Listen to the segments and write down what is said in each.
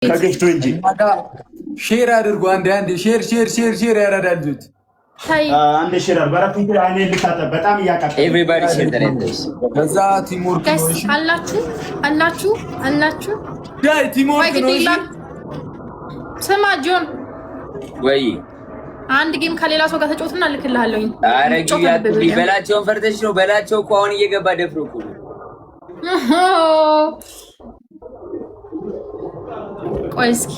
ከገፍቶ እንጂ ሼር አድርጎ አንድ ሼር ያረዳልጁት አንድ ሼር በረከቱ አይኔ ልካተ በጣም ያቃተ ኤቭሪባዲ ሼር ተለተስ ከዛ ቲምወርክ ነው። እሺ አላችሁ ዳይ ቲምወርክ ነው። እሺ ስማ ጆን ወይ አንድ ጌም ከሌላ ሰው ጋር ተጫውትና ልክልሃለሁኝ። አረ ጊያት በላቸውን ፈርተሽ ነው በላቸው እኮ አሁን እየገባ ደፍሮ እኮ ቆይ እስኪ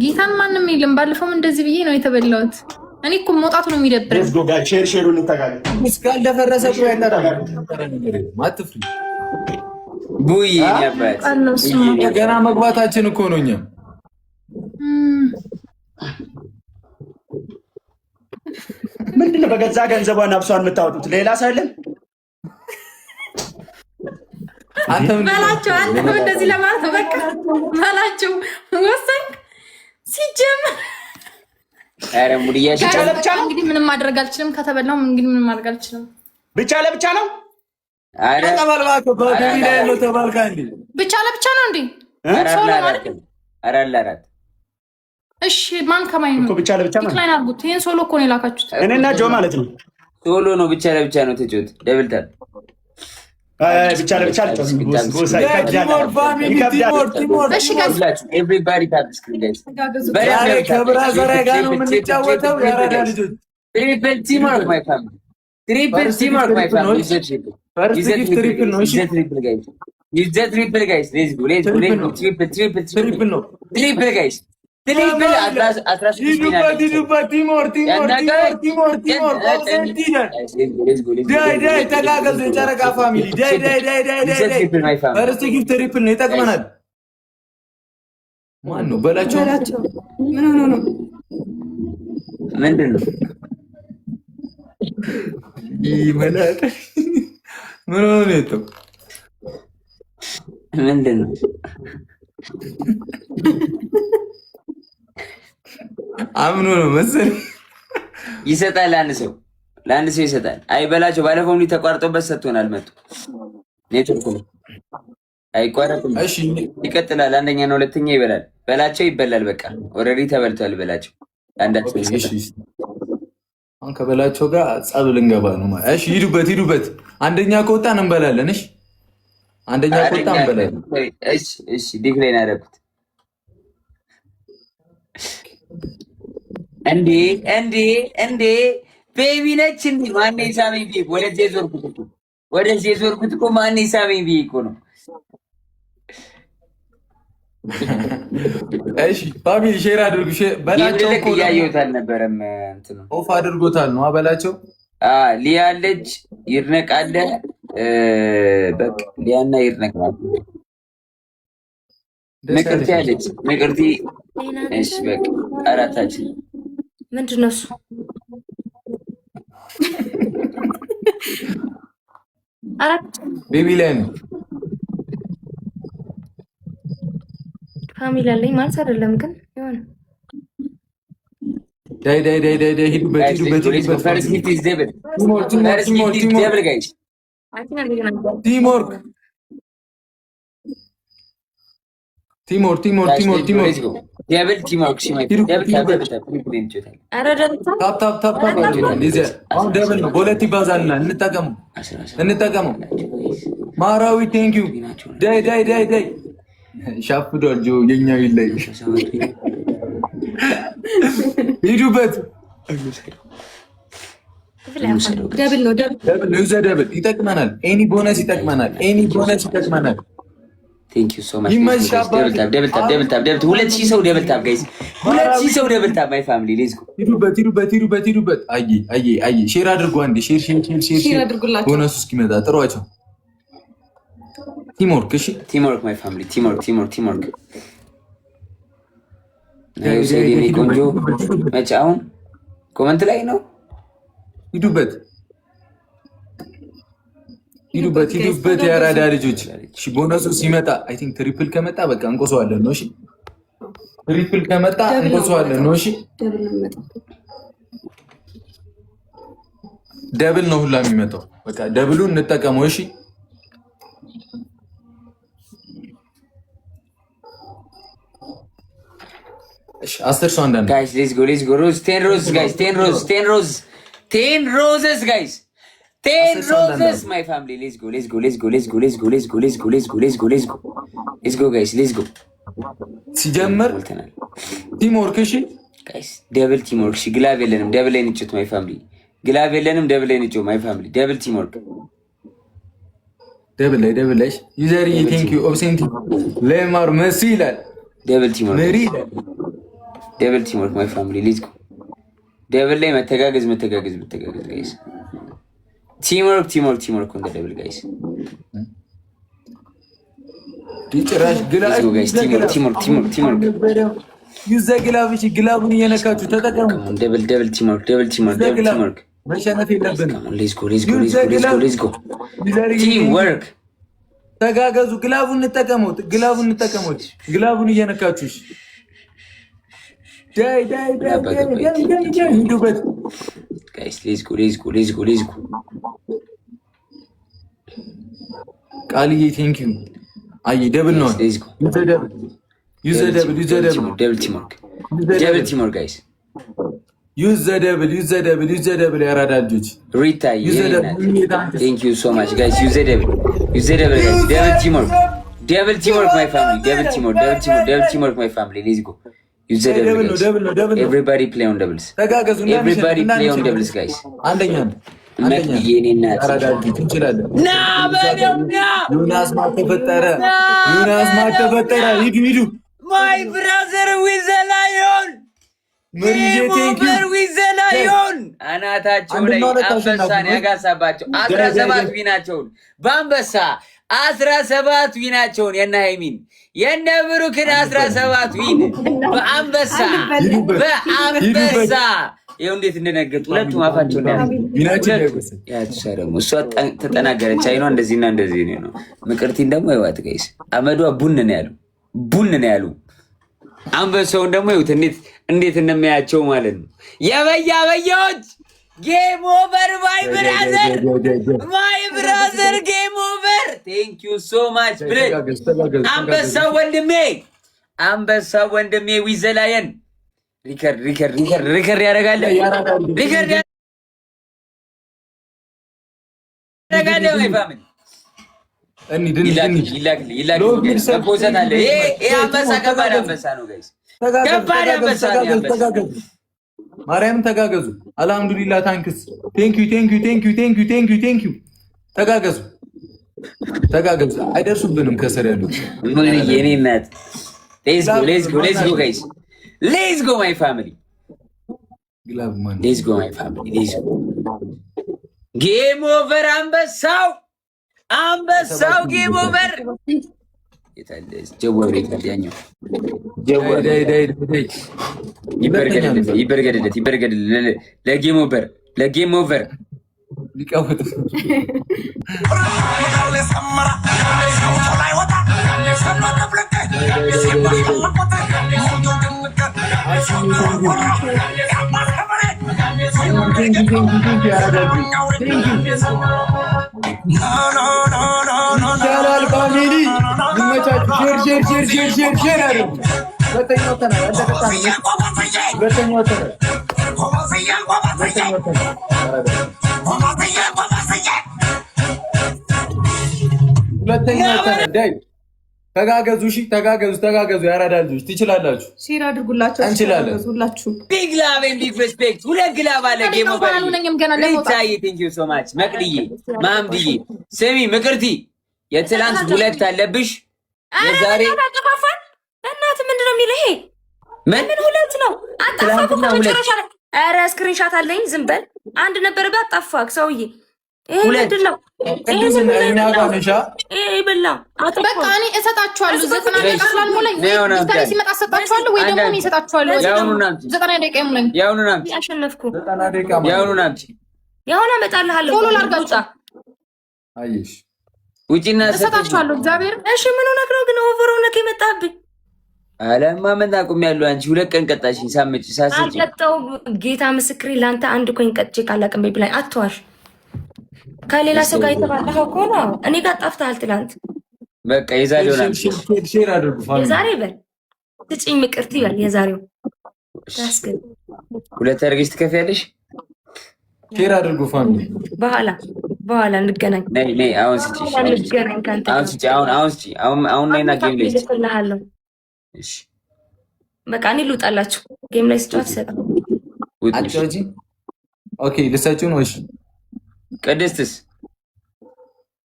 ጌታን ማንንም የለም። ባለፈውም እንደዚህ ብዬ ነው የተበላሁት። እኔ እኮ መውጣቱ ነው የሚደብረው። let's go guys ሼር እንተጋለን። እስካል ደፈረሰ እኮ ያጣራል ማትፍሪ ቡይ ያባት ገና መግባታችን እኮ ነው። እኛ ምንድነው በገዛ ገንዘቧን ነፍሷን የምታወጡት? ሌላ ሰው የለም። አንተ እንደዚህ ለማለት በቃ ማላችሁ ወሰንክ ሲጀምር አረ ሙዲያሽ ብቻ እንግዲህ ምንም ማድረግ አልችልም። ከተበላው እንግዲህ ምንም ማድረግ አልችልም። ብቻ ለብቻ ነው። አረ ተባልባከ በደቢ ላይ ነው ተባልካ እንዴ? ብቻ ለብቻ ነው እንዴ? አረ አላራት እሺ ማን ከማይ ነው? ብቻ ለብቻ ማለት ዲክላይን አድርጉት። ይሄን ሶሎ እኮ ነው የላካችሁት። እኔና ጆ ማለት ነው። ሶሎ ነው ብቻ ለብቻ ነው ተጫወት። ደብል ታል ብቻ ለብቻ ኤቭሪባዲ ታፕ ስክሪን ጋይስ ከብራዘር ጋር ነው የምንጫወተው። ያራዳ ልጆች ትሪፕል ቲምወርክ ማይ ፋሚሊ ትሪፕል ቲምወርክ ማይ ፋሚሊ ትሪፕል ነው። እሺ ትሪፕል ጋይስ ሌትስ ጎ ትሪፕል ነው ትሪፕል ጋይስ ትሪፕል አትራስ ዳይ ተጋገዙ። የጨረቃ ፋሚሊ ዳይ ፈርስት ጊፍት ትሪፕል ነው ይጠቅመናል። ማን ነው በላቸው? ምን ሆኖ ነው? ምንድን ነው ይመላል? ምን ሆኖ ነው የጠው? ምንድን ነው አምኖ ነው መሰለኝ ይሰጣል። ለአንድ ሰው ይሰጣል። አይበላቸው ባለፈው ተቋርጦበት ሰጥቶናል። መጡ ኔትወርኩ አይቋረጥም። እሺ ይቀጥላል። አንደኛ ነው ሁለተኛ ይበላል። በላቸው ይበላል። በቃ ኦልሬዲ ተበልቷል። በላቸው አንዳቸው ይሰጣል። አሁን ከበላቸው ጋር ጸብ ልንገባ ነው ማለት። እሺ ሂዱበት። አንደኛ ከወጣን እንበላለን። እሺ አንደኛ ከወጣን እንበላለን። እሺ ዲክላይን አደረኩት። እንዴ ቤቢ ነች እንዴ? ማን ይሳበኝ ቢይ ወደዚህ የዞርኩት እኮ ማን ይሳበኝ ቢይ እኮ ነው። እሺ ፋሚሊ ሼር አድርጉ። በላቸው እኮ ያየሁት አልነበረም። እንትን ነው ኦፍ አድርጎታል ነው በላቸው። ሊያ ልጅ ይርነቃለ በቃ ሊያና ይርነቃለ ምቅርቲ አለች ምቅርቲ። እሺ በቃ አራታችን ምንድን ነው እሱ? አራት ቤቢ ላይ ነው ፋሚሊ አለኝ ማለት አይደለም ግን ይሆን ዳይ ሂዱበት። ፈርስት ጊፍት ኢዝ ደብል ጋይስ ቲምወርክ ደብል ቲምወርክ ደብል ነው። በሁለት ይባዛልና እንጠቀመው። ማራዊ ቴንኪዩ ዳይ ሻፍዷል። ጆ የኛው ይለይ ሂዱበት። ደብል ነው ደብል ይጠቅመናል። ኤኒ ቦነስ ይጠቅመናል። Thank you so much. Double tap. 2000 ሰው double tap guys. 2000 ሰው double tap my family. Let's go. ሂዱበት። አይ ሼር አድርጉ። አንዴ ሼር አድርጉላችሁ። ቦነሱ እስኪመጣ ጥሯቸው። ቲምወርክ እሺ ቲምወርክ my family. ቲምወርክ ነው ሰይኔ ቆንጆ መቼ አሁን ኮመንት ላይ ነው። ሂዱበት ያራዳ ልጆች። እሺ ቦነሱ ሲመጣ አይ ቲንክ ትሪፕል ከመጣ በቃ እንቆሰዋለን ነው። እሺ ትሪፕል ከመጣ እንቆሰዋለን ነው። እሺ ደብል ነው ሁላ የሚመጣው። በቃ ደብሉን እንጠቀመው። እሺ እሺ 10 ሰው አንዳንድ ጋይስ ሌትስ ጎ ሮዝ 10 ሮዝ ጋይስ 10 ሮዝስ ጋይስ 10 ሮዝስ ማይ ፋሚሊ ሌትስ ጎ ጋይስ ሲጀምር ቲም ወርክ እሺ ጋይስ ደብል ቲም ወርክ እሺ ግላብ የለንም ደብል ላይ እንጭት ማይ ፋሚሊ ግላብ የለንም ደብል ላይ እንጭት ማይ ፋሚሊ ደብል ቲም ወርክ ደብል ላይ ዩዘር ቴንክ ዩ ኦብሴንቲ ሌማር መሲ ይላል ደብል ቲም ወርክ መሪ ደብል ቲም ወርክ ማይ ፋሚሊ ሌትስ ጎ ደብል ላይ መተጋገዝ ጋይስ ቲም ወርክ on the devil guys ዲጭራሽ ግላብ ጋይስ ቲም ወርክ ዩዘ ግላብሽ ግላቡን እየነካችሁ ተጠቀሙ ደብል ቲም ወርክ መሸነፍ የለብንም ሌትስ ጎ ቲም ወርክ ተጋገዙ ግላቡን እንጠቀሙት ግላቡን እየነካችሁ ዳይ ሂዱበት guys let's go ቃልዬ ቴንክ ዩ አይ ደብል ነው ዩዘ ደብል guys ዩዘ ደብል ያራዳ ልጆች ሪታ thank you so much guys ዩዘ ደብል guys double teamwork my family double teamwork my family let's go ዩዘ ደብል everybody play on doubles guys አንደኛ ዮናስ ማተፈጠረ ሂዱ my brother with the lion አናታቸው ላይ አንበሳን ያጋሳባቸው 17 ዊናቸውን በአንበሳ 17 ዊናቸውን የነ ሃይሚን የነ ብሩክን 17 ዊን በአንበሳ ይኸው እንዴት እንደነገጡ ሁለቱም አፋቸው እንዳያቸው እሷ ተጠናገረች። አይኗ እንደዚህና እንደዚህ ነው። ምቅርቲን ደግሞ ይዋት ጋይስ አመዷ ቡን ነው ያሉ አንበሳውን ደግሞ ይሁት እንዴት እንደሚያቸው ማለት ነው። የበያዎች ጌም ኦቨር ማይ ብራዘር ጌም ኦቨር ቴንክ ዩ ሶ ማች ብለህ አንበሳ ወንድሜ ዊዘላየን ሪከርድ ያደርጋል ወይ ፋሚሊ ማርያም ተጋገዙ። አልሐምዱሊላህ ታንክስ ቴንክ ዩ ተጋገዙ። አይደርሱብንም ከስር ያሉት የኔ እናት ሌትስ ጎ ጋይስ ሌትስ ጎ ማይ ፋሚሊ ጌም ኦቨር አንበሳው ጌም ኦቨር ይበርገድለት ለጌም ኦቨር ሊቀወጥ ተጋገዙ። እሺ ተጋገዙ። ያራዳ ልጆች ትችላላችሁ። ሼር አድርጉላችሁ። እንችላለን። ሁላችሁ ቢግ ላቭ ኤንድ ቢግ ሪስፔክት። ሁለት ግላብ አለ ጌም ኦቨር ቴንክ ዩ ሶ ማች መቅድዬ ማምድዬ። ስሚ ምቅርቲ የትላንት ሁለት አለብሽ የዛሬ እናት ምንድነው የሚለው ይሄ? ምን ሁለት ነው? አጣፋኩ ከመጨረሻ ላይ ኧረ ስክሪንሻት አለኝ። ዝም በል አንድ ነበር ባጣፋክ ሰውዬ። ይሄ ምንድን ነው? ይሄ በላ በቃ እኔ እሰጣችኋለሁ። 90 ደቂቃ ስላልሞላኝ ወይ ሲመጣ እሰጣችኋለሁ ወይ ደግሞ እኔ እሰጣችኋለሁ። 90 ደቂቃ ይሙላኝ። ያውኑና ያሸነፍኩ 90 ደቂቃ ያውኑና ያውና እመጣልሃለሁ። ቶሎ ላርጋችሁ። አይሽ ውጪና እሰጣችኋለሁ። እግዚአብሔር እሺ ምን ሆነህ ነው ግን ኦቨር ሆነህ የመጣብኝ? አለማ ምን ታቁሚያለሁ። አንቺ ሁለት ቀን ቀጣሽኝ። ሳምጪ ሳስጪ አልቀጣሁም። ጌታ ምስክሬ ለአንተ አንድ ኮይን ቀጥቼ ካላቅም ብላኝ አትዋሽ። ከሌላ ሰው ጋር የተባለኸው እኮ ነው። እኔ ጋር ጠፍተሃል ትላንት። በቃ የዛሬው ነው። ሼር አድርጉ ፋሚሊ። የዛሬ በል ስጪኝ ምቅርት ይበል የዛሬው ሁለት አድርገሽ ትከፍያለሽ። ሼር አድርጉ ፋሚሊ። በኋላ እንገናኝ። ነይ አሁን ስጪ። አሁን ነይና ጌም ላይ ስጪ። እሺ በቃ እኔ ልውጣላችሁ። ጌም ላይ ስጫወት ሰጣው። አጫውጂ። ኦኬ ልሳችሁ ነው። እሺ ቅድስትስ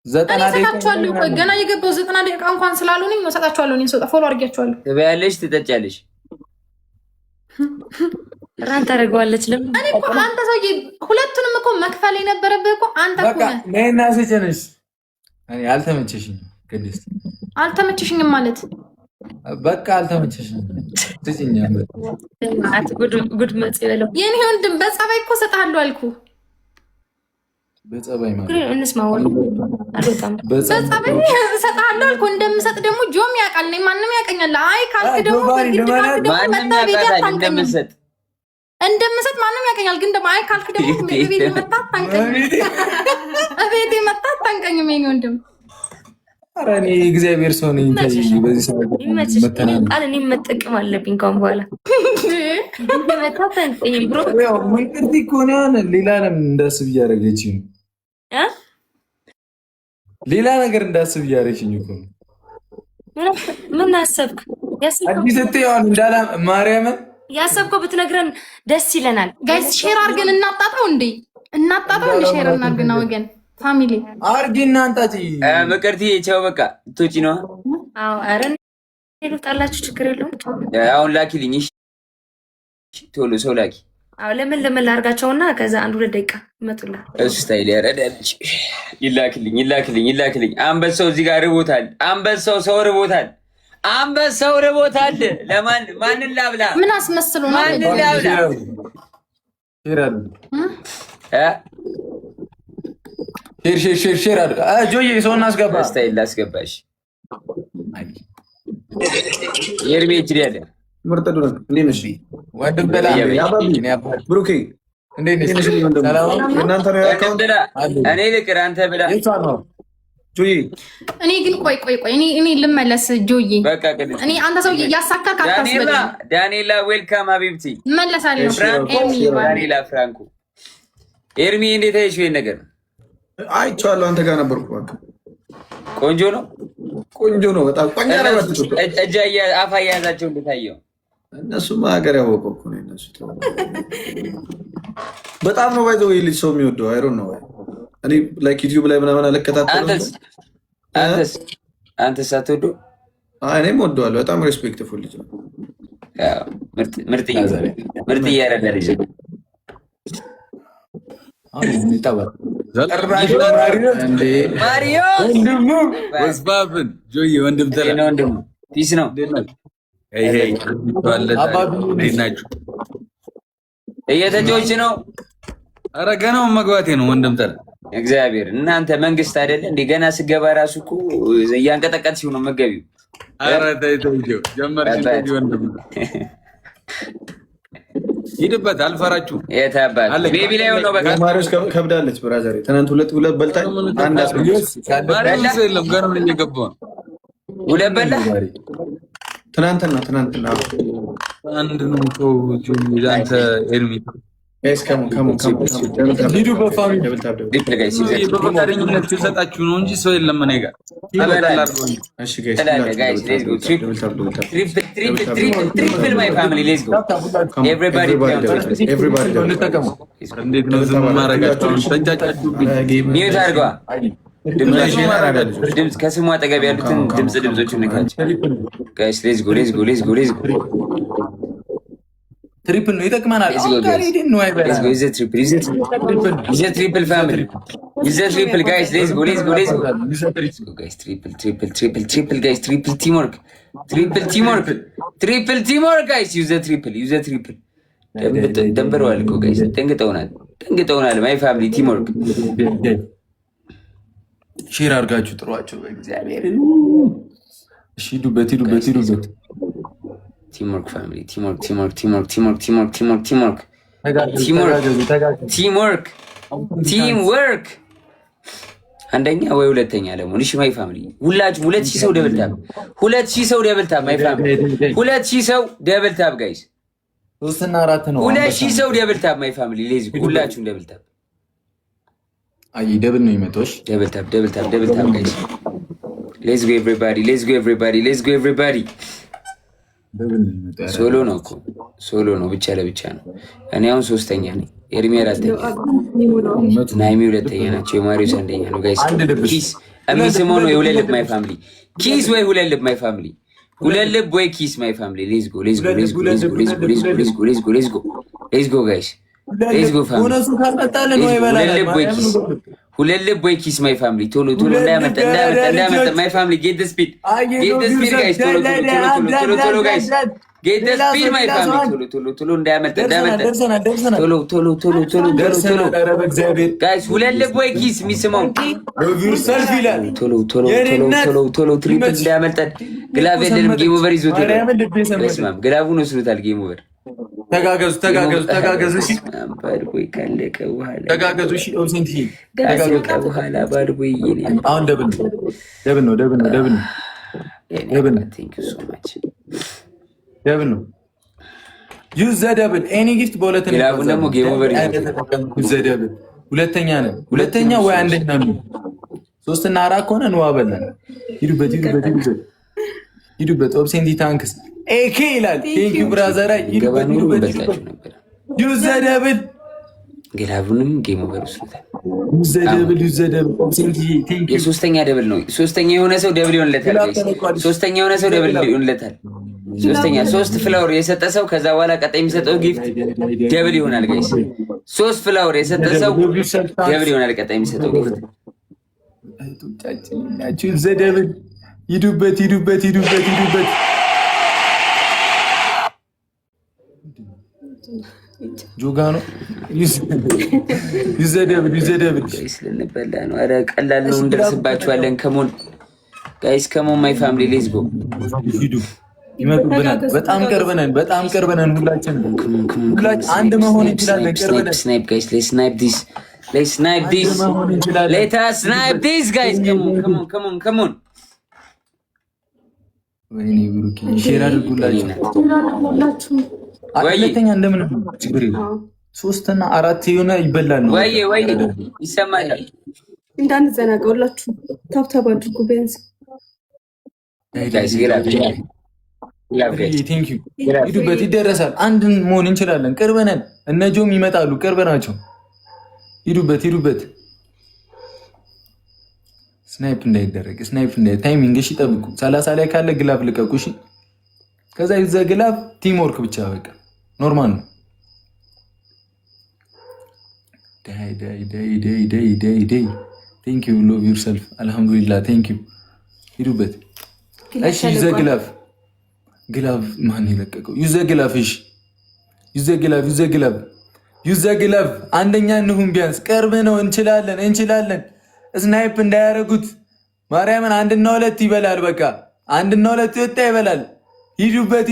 90 ደቂቃ ሰጣችኋለሁ። ቆይ ገና የገባው 90 ደቂቃ እንኳን ስላልሆነኝ ነው ሰጣችኋለሁ። እኔን ሰጣ ፎሎ አድርጊያችኋለሁ። ትበያለሽ፣ ትጠጫለሽ። ራን ታደርገዋለች። ለምን እኔ እኮ አንተ ሰውዬ ሁለቱንም እኮ መክፈል የነበረብህ እኮ አንተ እኮ ነህ። ነይና ስጭንሽ። እኔ አልተመቸሽኝም። ቅድስት አልተመቸሽኝም ማለት በቃ አልተመቸሽኝም። ስጭኝ። ጉድ መጽ ይበለው። የኔ ወንድም በጸባይ እኮ ሰጣለሁ አልኩህ። በጸባይ ማለት እንስማው አልወጣም። በጸባይ ሰጣለሁ አልኩህ። እንደምሰጥ ደግሞ ጆም ያውቃል። ነኝ ማንም ያውቀኛል። አይ ካልክ ደግሞ እንደምሰጥ ማንም ያውቀኛል። ግን ደግሞ አይ ካልክ ደግሞ ቤቴ መጣት ታንቀኝ። ቤቴ መጣት ታንቀኝ። የኔ ወንድም ኧረ እኔ እግዚአብሔር ሰው ነኝ። በዚህ ሰዓት ቃል እኔ መጠቀም አለብኝ ካሁን በኋላ። መጣት ታንቀኝ ብሮ ያው ምንቅርቲ እኮ ነው። ሌላ ለምን እንዳስብ እያደረገችኝ ነው። ሌላ ነገር እንዳስብ እያደረገችኝ እኮ ነው። ምን አሰብክ? አዲስ እትዬዋን እንዳላ ማርያምን ያሰብከው ብትነግረን ደስ ይለናል። ጋይስ ሼር አድርገን እናጣጣው እንዴ! እናጣጣው እንዴ! ሼር እናድርግና ወገን ፋሚሊ አድርጊና አንጣጪ። ምቅርቲ ቻው በቃ ትውጪ ነው። አዎ ኧረ ልውጣላችሁ፣ ችግር የለውም። አሁን ላኪልኝ። እሺ ቶሎ ሰው ላኪ። አዎ ለምን ላድርጋቸውና ከዛ 1-2 ደቂቃ ይመጡልሃል። እሱ ስታይል ያረዳልሽ። ይላክልኝ። አንበሳው እዚህ ጋር ርቦታል። አንበሳው ሰው ርቦታል። አንበሳው ርቦታል። ማንን ላብላ? ምን አስመስሎ ነው? ማንን ላብላ? ሼር አድርጋ ጆዬ ሰውን አስገባ። ስታይል ላስገባሽ። የእርሜ እጅ ያለ ምርጥ ዱር እንዴት ነሽ? ወንድም በላ ብሩኬ እንዴት ነሽ? ሰላም እናንተ ነው ያካውንት። እኔ ልቅር አንተ ብላ ጆዬ። እኔ ግን ቆይ እኔ ልመለስ ጆዬ። በቃ ቅድስት እኔ አንተ ሰውዬ እያሳካክ አታስበል። ዳንኤላ ዌልካም ሀቢብቲ። እመለሳለሁ። ዳንኤላ ፍራንኮ ኤርሚ እንዴት አይሽ? ይሄን ነገር አይቼዋለሁ። አንተ ጋር ነበርኩ። በቃ ቆንጆ ነው በጣም ቆንጆ ነው። እጃ አፋ ያያዛቸው እንደታየው እነሱማ ሀገር ያወቀው እኮ ነው። እነሱ በጣም ነው ባይዘው ልጅ ሰው የሚወደው አይሮን ነው። እኔ ላይክ ዩቲዩብ ላይ ምናምን አለከታተለው። አንተስ አትወደው? እኔም ወደዋለሁ። በጣም ሬስፔክትፉል ልጅ ነው። ምርጥ እያረዳ ልጅ ነው። ማሪዮ ወስባብን ጆዬ ወንድም ተላ ወንድም ፒስ ነው። እየተጫወች ነው። ኧረ ገና መግባቴ ነው ወንድም ተላ። እግዚአብሔር እናንተ መንግስት አይደለ እንዴ? ገና ስገባ ራሱ እኮ እያንቀጠቀጥሽ ነው መገቢው። ኧረ ተይ ጀመርሽ ወንድም ሂድበት። አልፈራችሁም። የታባል ቤቢ ላይ ሆኖ በቃ ማሪዮስ ከብዳለች። ብራዘር ትናንት ሁለት በልታኝ አንድ ማሪዮስ የለም ገና ምን እየገባ ነው። ሁለት በላ ትናንትና አንድ ነው ሰው አንተ ኤርሚ ጋይስ ሂዱ በፋሚሊ በፈቃደኝነት ሲሰጣችሁ ነው እንጂ ሰው የለም እኔ ጋር። እሺ ጋይስ ሌትስ ጎ ትሪፕል ማይ ፋሚሊ ሌትስ ጎ ኤቭሪባዲ እንዴት ነው ዝም ማረጋችሁ? ተጫጫችሁብኝ። ሚዩት አድርገዋ። ድምፅ ከስሙ አጠገብ ያሉትን ድምፆችን ንካቸው ጋይስ። ሌትስ ጎ ትሪፕል ነው ይጠቅመናል። ትሪፕል ፋሚሊ ትሪፕል ጋይስ ሌትስ ጎ ጋይስ። ትሪፕል ጋይስ። ትሪፕል ቲምወርክ ጋይስ። ዩዘ ትሪፕል ደንበረዋል እኮ ጋይስ። ደንግጠውናል። ማይ ፋሚሊ ቲምወርክ። ሼር አድርጋችሁ ጥሯቸው በእግዚአብሔር። እሺ ሂዱበት። ቲምወርክ ፋሚሊ ቲምወርክ አንደኛ ወይ ሁለተኛ ለመሆን። እሺ ማይ ፋሚሊ ሁላችሁ 2000 ሰው ደብል ታብ 2000 ሰው ደብል ታብ ማይ ፋሚሊ 2000 ሰው ደብል ታብ ጋይስ 3 እና 4 ነው። 2000 ሰው ደብል ታፕ ማይ ፋሚሊ ሌዚ ሁላችሁም ደብል ታፕ። አይ ደብል ነው የሚመጣው። ደብል ታፕ ጋይስ ሌትስ ጎ ኤቭሪባዲ ሶሎ ነው እኮ ሶሎ ነው፣ ብቻ ለብቻ ነው። እኔ አሁን 3ኛ ነኝ፣ ኤርሚ 4ኛ፣ ናይሚ 2ኛ ናቸው፣ የማሪዮስ 1ኛ ነው ጋይስ። ኪስ የሚስመው ነው የሁለት ልብ ማይ ፋሚሊ ኪስ ወይ ሁለት ልብ ማይ ፋሚሊ ሁለት ልብ ወይ ኪስ ማይ ፋሚሊ ሌትስ ጎ ጋይስ ሌትስ ጎ ፋሚሊ ሁለት ልብ ወይ ኪስ ማይ ፋሚሊ ቶሎ እንዳያመልጥ ማይ ፋሚሊ ጌት ዘ ስፒድ ጋይስ ቶሎ ጋይስ ጌት ዘ ስፒድ ማይ ፋሚሊ ቶሎ እንዳያመልጥ ጋይስ ሁለት ልብ ወይ ኪስ የሚስመው ቶሎ ትሪፕል እንዳያመልጥ ግላቭ የለንም ጌም ኦቨር ይዞት ይላል ግላቡን ወስዶታል ጌም ኦቨር ተጋገዙ እሺ ተጋገዙ እሺ ኦብሴንት በኋላ ባድቦይ አሁን ደብል ነው ዩዝ ዘ ደብል ኤኒ ጊፍት በሁለት ነው ግላቡን ደግሞ ጌም ኦቨር ዩዝ ዘ ደብል ሁለተኛ ወይ አንደኛ ነው 3 እና 4 ከሆነ እንዋበለን ሂዱበት ኦብሴንት ታንክስ ኤኬ ይላል ቴንክ ዩ ብራዘር ይዱበት ዩዝ ዘ ደብል ግላቡንም ጌም ኦቨር ወስዶታል ዩዝ ዘ ደብል ኦብሴንት ቴንክ ዩ የሶስተኛ ደብል ነው ሶስተኛ የሆነ ሰው ደብል ይሆንለታል ሶስተኛ የሆነ ሰው ደብል ይሆንለታል ሶስት ፍላወር የሰጠ ሰው ከዛ በኋላ ቀጣይ የሚሰጠው ጊፍት ደብል ይሆናል ጋይስ 3 ፍላወር የሰጠ ሰው ደብል ይሆናል ቀጣይ የሚሰጠው ጊፍት ዩዝ ዘ ደብል ሂዱበት ጆጋ ነው ዩዝ ዘ ደብል ጋይስ ልንበላ ነው። ኧረ ቀላል ነው እንደርስባችኋለን። ከሞን ጋይስ ከሞን ማይ ፋሚሊ ሌትስ ጎ ይመጡብናል። በጣም ቀርበናል ሁላችን አንድ መሆን እንችላለን። ቀርበናል ስናይፕ ጋይስ ሌትስ ስናይፕ ዲስ ጋይስ ከሞን ወይኔ ብሩክ ሼር አድርጉላችሁ። ሁለተኛ እንደምን ችግር የለም 3 እና 4 የሆነ ይበላል ነው ወይ ይሰማል። እንዳንዘናጋውላችሁ ታብታብ አድርጉ ቢያንስ ጋይስ ቴንክ ዩ ሂዱበት ይደረሳል። አንድ መሆን እንችላለን። ቅርብ ነን። እነ ጆም ይመጣሉ። ቅርብ ናቸው። ሂዱበት ስናይፕ እንዳይደረግ ታይሚንግ እሺ ጠብቁ። 30 ላይ ካለ ግላፍ ልቀቁ እሺ። ከዛ ይዘ ግላፍ ቲም ወርክ ብቻ በቃ ኖርማል ነው። ዳይ ቴንክ ዩ ሎቭ ዩርሰልፍ አልহামዱሊላህ ቴንክ ዩ ሂዱበት እሺ። ይዘ ግላፍ ማን ይለቀቀው? ይዘ ግላፍ እሺ። ይዘ ግላፍ አንደኛ እንሁን ቢያንስ ቅርብ ነው። እንችላለን ስናይፕ እንዳያረጉት ማርያምን 1 እና 2 ይበላል። በቃ 1 እና 2 ይወጣ ይበላል። ሂዱበት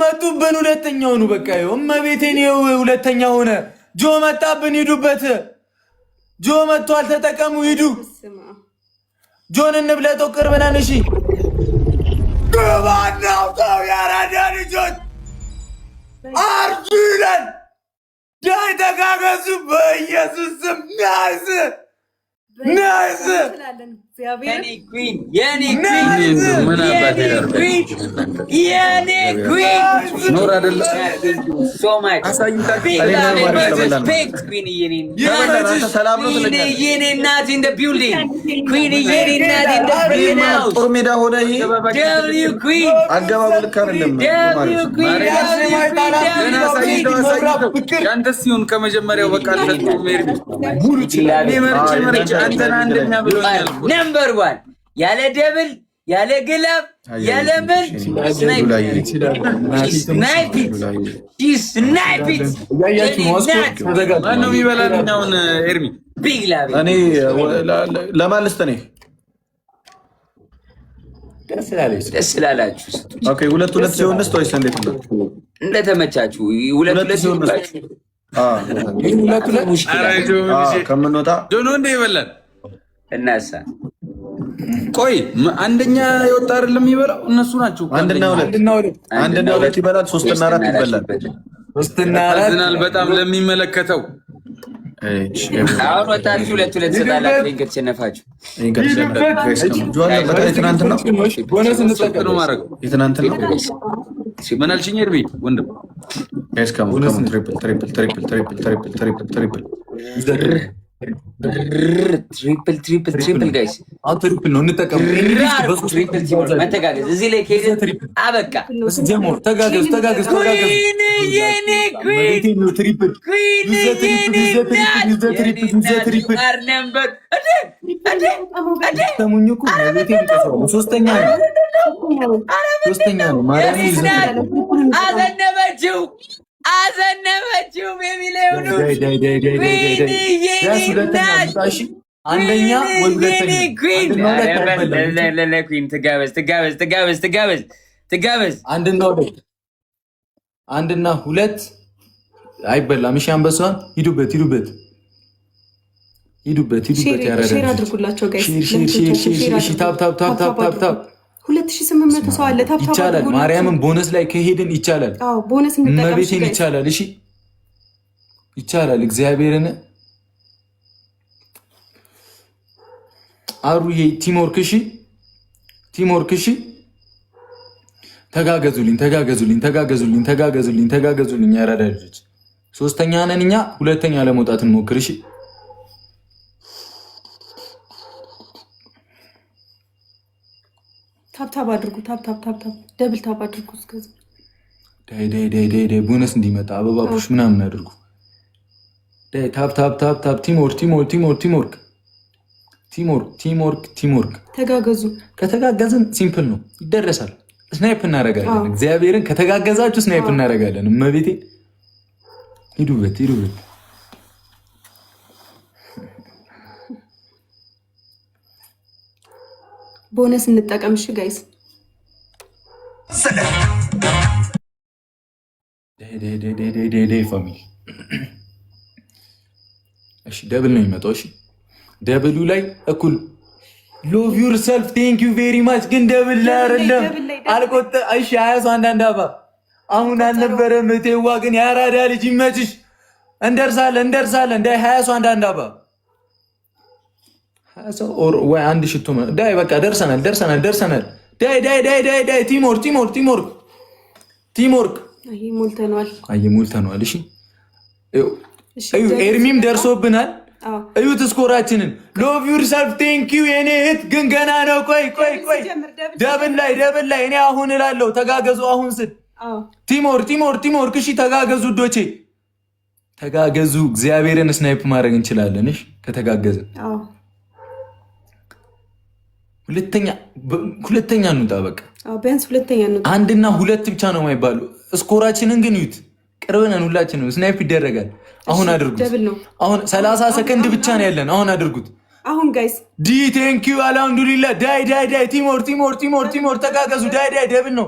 መጡብን። ሁለተኛው ነው በቃ እመቤቴን ይኸው ሁለተኛ ሆነ። ጆ መጣብን። ሂዱበት ጆ መጥቷል። ተጠቀሙ። ሂዱ ጆን እንብለጠው። ቅርብ ነን። እሺ ግባናው ተው ያራዳ ልጆች አርጁ ይለን ዳይ ተጋገዙ በኢየሱስ ስም ናይስ የኔ ኩዊን ኖር አይደለ ሶ ማች ሪስፔክት ኩዊን የኔ እናት ኢን ዘ ቢልዲንግ ኩዊን የኔ እናት ኢን ዘ ቢልዲንግ ጦር ሜዳ ሆነ ይሄ ደብሊው ኩዊን አገባብ ልክ አይደለም። ደብሊው ኩዊን ያንተ ሲሆን ከመጀመሪያው በቃ አልፈጥኩም ሜሪ ሙሉ ይችላል መርጭ አንተና እንደኛ ብሎኛል። ነምበር 1 ያለ ደብል ያለ ግላብ ያለ ምን ስናይፒት ማነው የሚበላኛውን ኤርሚ ቢግ ላብ እኔ ለማልስተ ነኝ። ደስ ላላችሁ ኦኬ 2 ሲሆን ስቶይስ እንዴት ነው እንደተመቻችሁ 2 ሲሆን ከምንወጣ ጆኖ እንደ ይበላል እናሳ ቆይ አንደኛ የወጣ አይደለም የሚበላው እነሱ ናቸው። አንድና ሁለት ይበላል፣ ሶስትና አራት ይበላል። ሶስትና አራት ዝናል በጣም ለሚመለከተው አሁን ወጣችሁ ሁለት ሰጣላችሁ። እንግዲህ ተሸነፋችሁ። የትናንትና ምን አልሽኝ? እርቢ ወንድም ትሪፕል ጋይስ ትሪፕል ነው እንጠቀም። መተጋገዝ እዚህ ላይ ከሄደ አበቃ። ተጋገዝ አዘነበችው ቤቢሌውኑ አንደኛ ትጋበዝ አንድና ሁለት አይበላም። እሺ አንበሷን ሂዱበት ሼር አድርጉላቸው ጋይስ። ታፕ 2800 ሰው አለ። ታፕ ይቻላል። ማርያምን ቦነስ ላይ ከሄድን ይቻላል። ቦነስ መቤቴን ይቻላል። እሺ ይቻላል። እግዚአብሔርን አሩዬ ቲምወርክ እሺ ተጋገዙልኝ ያራዳ ልጆች። ሶስተኛ ነን እኛ፣ ሁለተኛ ለመውጣት እንሞክር። እሺ ታፕ አድርጉ። ታፕ ደብል ታፕ አድርጉ። እስከዛ ዳይ ቦነስ እንዲመጣ አበባ ፑሽ ምናምን አድርጉ። ዳይ ታፕ ቲምወርክ ተጋገዙ። ከተጋገዝን ሲምፕል ነው፣ ይደረሳል። ስናይፕ እናደርጋለን። እግዚአብሔርን ከተጋገዛችሁ ስናይፕ እናደርጋለን። እመቤቴ ሂዱበት ቦነስ እንጠቀም። እሺ ጋይስ ፋሚሊ እሺ፣ ደብል ነው የሚመጣው። እሺ ደብሉ ላይ እኩል ሎቭ ዩር ሰልፍ ቴንክ ዩ ቬሪ ማች። ግን ደብል ላይ አይደለም አልቆጠ። እሺ አያሱ አንዳንድ አባ አሁን አልነበረም እቴዋ። ግን ያራዳ ልጅ ይመችሽ። እንደርሳለን እንዳይ ሀያሱ አንዳንድ አባ ወይ አንድ ሽቶ ዳይ በቃ ደርሰናል። ዳይ ቲምወርክ ሞልተነዋል። እሺ ኤርሚም ደርሶብናል። እዩት ስኮራችንን። ሎቭ ዩር ሰልፍ ቴንክ ዩ የኔ እህት። ግን ገና ነው። ቆይ ደብል ላይ እኔ አሁን እላለሁ ተጋገዙ። አሁን ስል ቲምወርክ እሺ ተጋገዙ ዶቼ ተጋገዙ። እግዚአብሔርን ስናይፕ ማድረግ እንችላለን። እሺ ከተጋገዝን ሁለተኛ እንውጣ። በቃ ቢያንስ ሁለተኛ እንውጣ። አንድና ሁለት ብቻ ነው የማይባሉ። ስኮራችንን ግን እዩት። ቅርብ ነን ሁላችንም። ስናይፕ ይደረጋል። አሁን አድርጉት። አሁን 30 ሰከንድ ብቻ ነው ያለን። አሁን አድርጉት። አሁን ጋይስ ዲ ቴንክ ዩ አልሐምዱሊላህ። ዳይ ቲምወርክ ተጋገዙ። ዳይ ደብል ነው።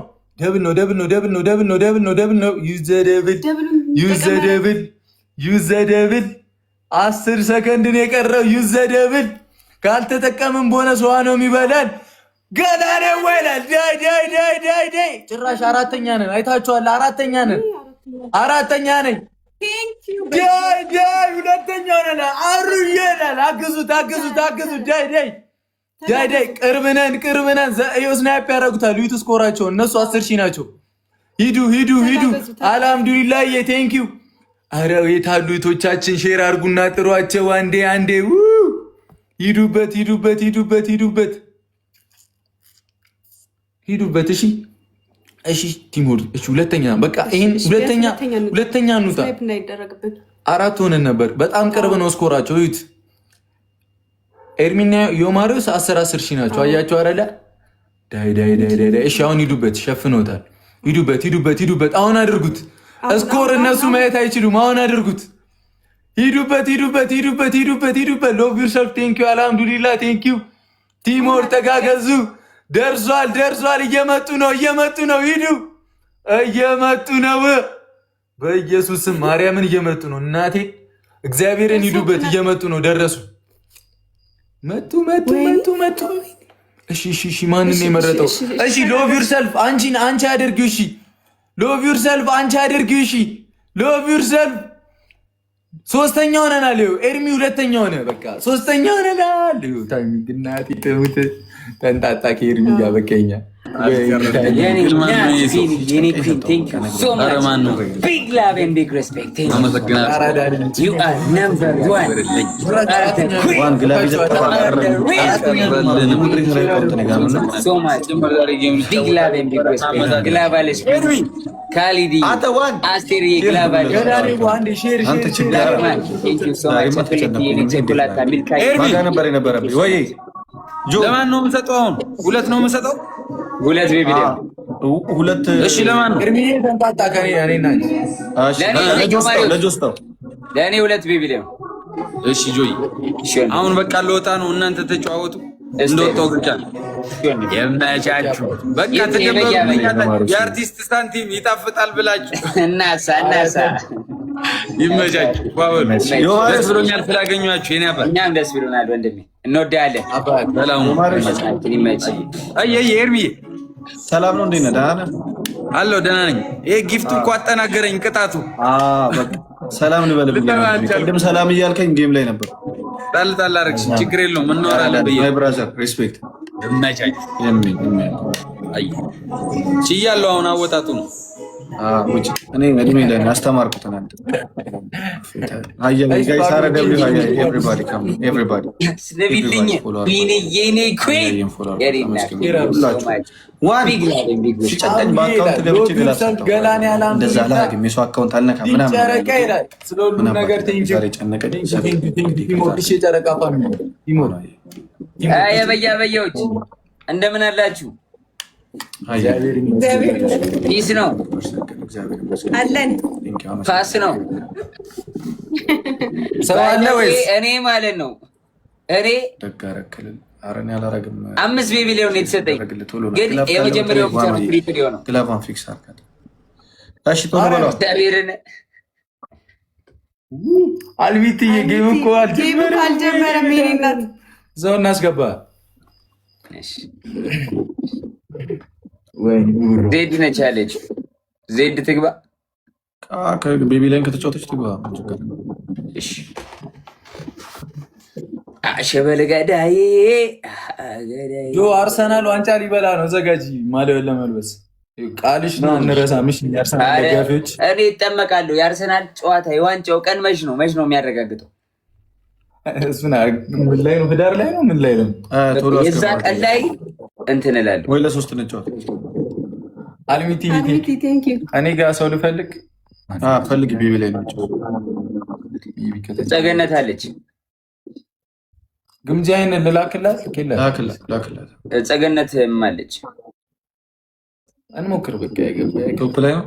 ዩዝ ዘ ደብል 10 ሰከንድ ነው የቀረው። ዩዝ ዘ ደብል ካልተጠቀምን ቦነስ ውሃ ነው የሚበላን። ገና ነው ወላል። ዳይ ጭራሽ አራተኛ ነን። አይታችኋል። አራተኛ ነኝ። ዳይ ሁለተኛ ነን። አሩየናል። አግዙት። ዳይ ቅርብ ነን። ስናይፕ ያደርጉታል። ዩት ስኮራቸው እነሱ 10 ሺህ ናቸው። ሂዱ። አልሐምዱሊላህ ቴንክ ዩ። አረ የታሉ ቶቻችን? ሼር አድርጉና ጥሯቸው። አንዴ ሂዱበት። እሺ ቲምወርክ እሺ ሁለተኛ በቃ ይሄን ሁለተኛ እንውጣ። አራት ሆነን ነበር። በጣም ቅርብ ነው ስኮራቸው። እዩት። ኤርሚና ዮማሪዮስ 10 ሺህ ናቸው። አያቸው አይደለ? ዳይ እሺ አሁን ሂዱበት። ሸፍኖታል። ሂዱበት። አሁን አድርጉት። ስኮር እነሱ ማየት አይችሉም። አሁን አድርጉት። ሂዱበት። ሎቭ ዩር ሰልፍ ቴንክ ዩ አልሐምዱሊላህ ቴንክ ዩ። ቲምወርክ ተጋገዙ። ደርሷል። እየመጡ ነው። ሂዱ። እየመጡ ነው። በኢየሱስም ማርያምን እየመጡ ነው። እናቴ እግዚአብሔርን ሂዱበት። እየመጡ ነው። ደረሱ። መጡ። እሺ ማንን ነው የመረጠው? እሺ ሎቭ ዩርሰልፍ አንቺ አድርጊው። እሺ ሎቭ ዩርሰልፍ አንቺ አድርጊው። እሺ ሎቭ ዩርሰልፍ ሶስተኛ ሆነናል። ይኸው ኤርሚ ሁለተኛ ሆነ። በቃ ሶስተኛ ሆነናል። ይኸው ታይሚንግ እናቴ ተውት። ተንጣጣ ከኤርሚ ጋር በቀኛ ለማን ነው የምሰጠው? አሁን ሁለት ነው የምሰጠው። ሁለት ቤቢ ሁለት። እሺ ለማን ነው? ኤርሚ ተንጣጣ ለእኔ ሁለት ቤቢ ነው። እሺ ጆይ አሁን በቃ ለወጣ ነው። እናንተ ተጨዋወቱ። እንደወጣው ብቻ የማያቻችሁ በቃ ተደበቁ። የአርቲስት ሳንቲም ይጣፍጣል ብላችሁ እናሳ ይመቻችሁ። ባበሉ ደስ ብሎኛል ስላገኘኋችሁ። የኔ አባት እኛም ደስ ብሎናል ወንድሜ፣ እንወዳለን። ሰላም ይመች። ኤርሚዬ ሰላም ነው። እንዴት ነህ? ደህና ነህ? አለሁ ደህና ነኝ። ይሄ ጊፍቱ እኮ አጠናገረኝ ቅጣቱ። በቃ ሰላም ልበልብኝ። ቅድም ሰላም እያልከኝ ጌም ላይ ነበር። ጣል አደረግሽ። ችግር የለውም እንኖራለን ብዬ ማይ ብራዘር ሪስፔክት። ይመቻችሁ። ችያለሁ። አሁን አወጣጡ ነው። እኔ እድሜ ላይ አስተማርኩት። የበያበያዎች እንደምን አላችሁ? ፒስ ነው አለን። ፋስ ነው እኔ ማለት ነው። እኔ 5 ቤቢ ሊሆን የተሰጠኝ ግን የመጀመሪያው ፍሪፕ ሊሆን ነው። እግዚአብሔርን አልቢትዬ ጌም እኮ አልጀመረም። እዛው እናስገባ። ዜድ ነች ያለች። ዜድ ትግባ። ቤቢ ላይን ከተጫወተች ትግባ። ሸበል ገዳዬ አርሰናል ዋንጫ ሊበላ ነው። ዘጋጂ ማሊያውን ለመልበስ ቃልሽ ነው። እንረሳምሽ የአርሰናል ደጋፊዎች። እኔ እጠመቃለሁ። የአርሰናል ጨዋታ የዋንጫው ቀን መች ነው የሚያረጋግጠው? እሱን ምን ላይ ነው? ህዳር ላይ ነው? ምን ላይ ነው? የዛ ቀን ላይ እንትን እላለሁ ወይ ለሶስት ነጫወት። አልሚቲ እኔ ጋር ሰው ልፈልግ ፈልግ። ቤቢ ላይ ነው። ጸገነት አለች። ግምጃ አይነት ልላክላት። ላክላት። ጸገነትም አለች። እንሞክር። በቃ ቶፕ ላይ ነው።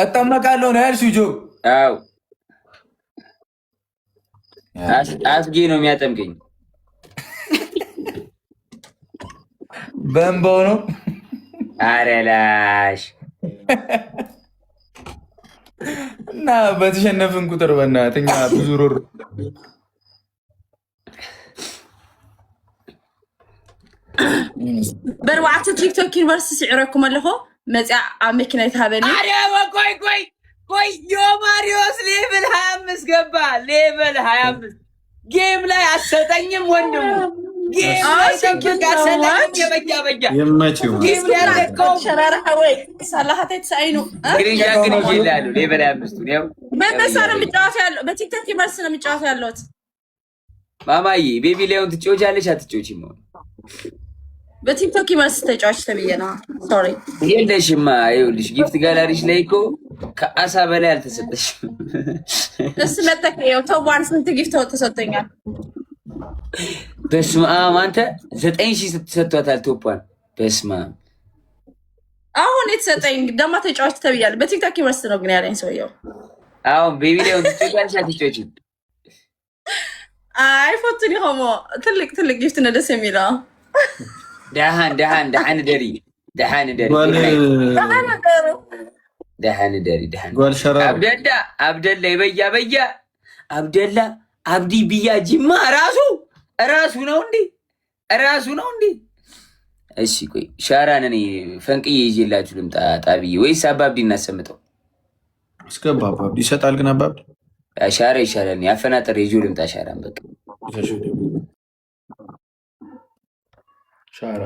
እጠመቃለሁ ነው ያልሽው ጆ? አዎ አስጌ ነው የሚያጠምቀኝ። በእንባው ነው። ኧረ ላሽ እና በተሸነፍን ቁጥር በእናትህ እኛ ብዙ ሮር በርባዕተ ቲክቶክ ዩኒቨርሲቲ ስዕረኩም ኣለኹ መፅያ ኣብ መኪና ይትሃበኒ። ቆይ ዮማሪዮስ ሌቭል 25 ገባ። ሌቭል 25 ጌም ላይ አሰጠኝም ወንድሙ። ጌም ላይ አሰጠኝም። የማይችው ጌም ላይ ያለቀው ሸራራሐ ወይ ሳላሃተ ተሳይኑ ግሪንጃ ግን ይላሉ። ሌቭል 25 ነው። በመሳር የምጫወት ያለው በቲክቶክ ዩኒቨርሲቲ ነው የምጫወት ያለሁት። ማማዬ ቤቢ ላይውን ትጫወቻለሽ አትጫወቺም? በቲክቶክ ዩኒቨርሲቲ ተጫዋች ተብዬ ነው። ሶሪ የለሽማ። ይኸውልሽ ጊፍት ጋላሪሽ ላይ እኮ ከአሳ በላይ አልተሰጠሽም። እሱ ለተከየው ተዋን ስንት ጊፍት ተሰጠኛል? በስመ አብ አንተ 9000 ተሰጥቷታል ቶፓን። በስመ አብ አሁን የተሰጠኝ ደግሞ ተጫዋች ተብያለሁ። በቲክቶክ ዩኒቨርሲቲ ነው ግን ያለኝ ሰውየው። አሁን ቤቢ ላይውን ትጫወቻለሽ አትጫወቺም? አይ ፎቶኒ ሆሞ ትልቅ ጊፍት ነው ደስ የሚለው። ደሃን ደሪ ደህን ደሪ ደህን ጓልሸራ አብደላ ይበያ አብደላ አብዲ ብያ ጅማ ራሱ ነው እንዴ? እሺ ቆይ ሻራን እኔ ፈንቅዬ ይዤላችሁ ልምጣ ጣብዬ ወይስ አባብዲ እናሰምጠው? እስከባ አባብዲ ይሰጣል ግን አባብዲ ሻራ ይሻላል። ያፈናጠር ይዤው ልምጣ ሻራን በቃ ሻራ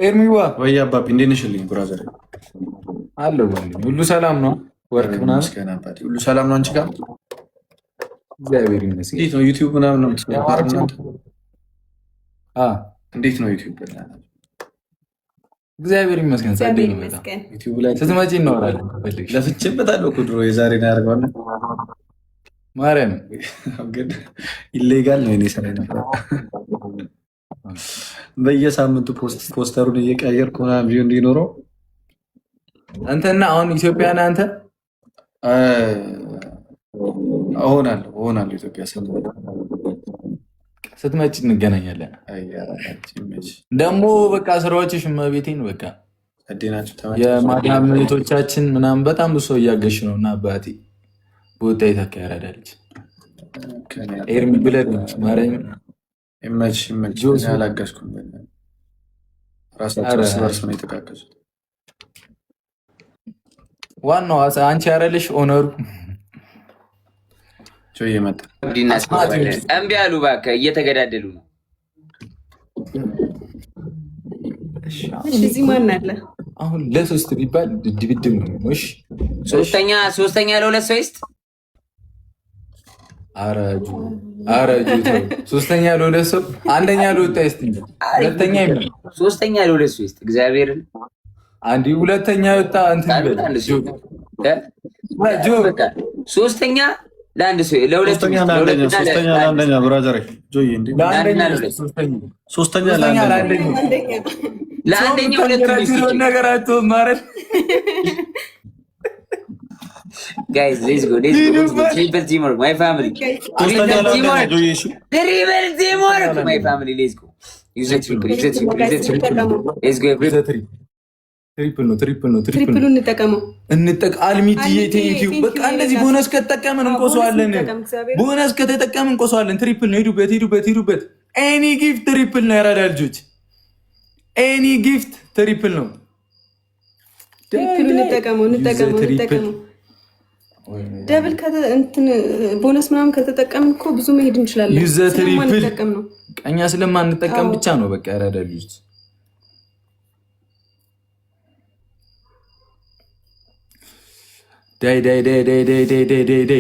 ኤርሚዋ ወይ አባቢ እንዴት ነሽልኝ? ብራዘር አለው ሁሉ ሰላም ነው? ወርክ ምናምን መስከና አባቢ ሁሉ ሰላም ነው? አንቺ ጋር እግዚአብሔር ይመስገን። እንዴት ነው ዩቲዩብ ምናምን ነው የምትሰራው? እንዴት ነው ዩቲዩብ? እግዚአብሔር ይመስገን። ጸደይ ነው በጣም ዩቲዩብ ላይ ስትመጪ እናወራለን። ከፈልግሽ ለፍቼበታለሁ እኮ ድሮ የዛሬ ነው ያደርገዋል። ማርያም ግን ኢሌጋል ነው የኔ ስራ ነው። በየሳምንቱ ፖስተሩን እየቀየርኩ ምናምን ቪው እንዲኖረው አንተና አሁን ኢትዮጵያ ነህ አንተ? እሆናለሁ ኢትዮጵያ ስትመጪ እንገናኛለን። ደግሞ በቃ ስራዎችሽ እመቤቴን በቃ የማዳም እህቶቻችን ምናምን በጣም ብዙ ሰው እያገሽ ነው እና አባቴ በወጣ የታካ ያራዳለች ኤርሚ ብለህ ማርያም ይመች አላገዝኩም። ራሳቸው እርስ በርስ ነው የተጋገዙት። ዋናው አንቺ ያረልሽ ኦነሩ ይመጣ እምቢ አሉ እባክህ፣ እየተገዳደሉ ነው። እዚህ ማን አለ አሁን? ለሶስት ቢባል ድብድብ ነው። እሺ ሶስተኛ ለሁለት ሰው ይስጥ። አረጁ ሶስተኛ ለሁለት ሰው፣ አንደኛ ለወጣ ይስጥ እንጂ ሁለተኛ ይመጣ። ሶስተኛ ለሁለት ሰው ይስጥ። እግዚአብሔርን አንዲ ሁለተኛ ወጣ እንትን በቃ ሶስተኛ ለአንድ ሰው ለሁለት ሶስተኛ ለአንደኛ ብራዘር ጆይ እንዴ ሶስተኛ ለአንደኛ ሁለት ነገር አቶ ማለት guys let's go triple teamwork my family triple teamwork my family let's go use it triple let's go ትሪፕሉ እንጠቀመው አልሚትዬ ቴንኪው። በቃ እንደዚህ ቦነስ ከተጠቀምን እንቆሰዋለን። ቦነስ ከተጠቀምን እንቆሰዋለን። ትሪፕል ነው። ሄዱበት። ኤኒ ጊፍት ትሪፕል ነው። ያራዳ ልጆች ኤኒ ጊፍት ትሪፕል ነው። ትሪፕሉ እንጠቀመው። ደብል ቦነስ ምናምን ከተጠቀምን እኮ ብዙ መሄድ እንችላለን። ዩዘ ትሪፕል ቀኛ ስለማንጠቀም ብቻ ነው በቃ ያራዳ ልጆች ዳይ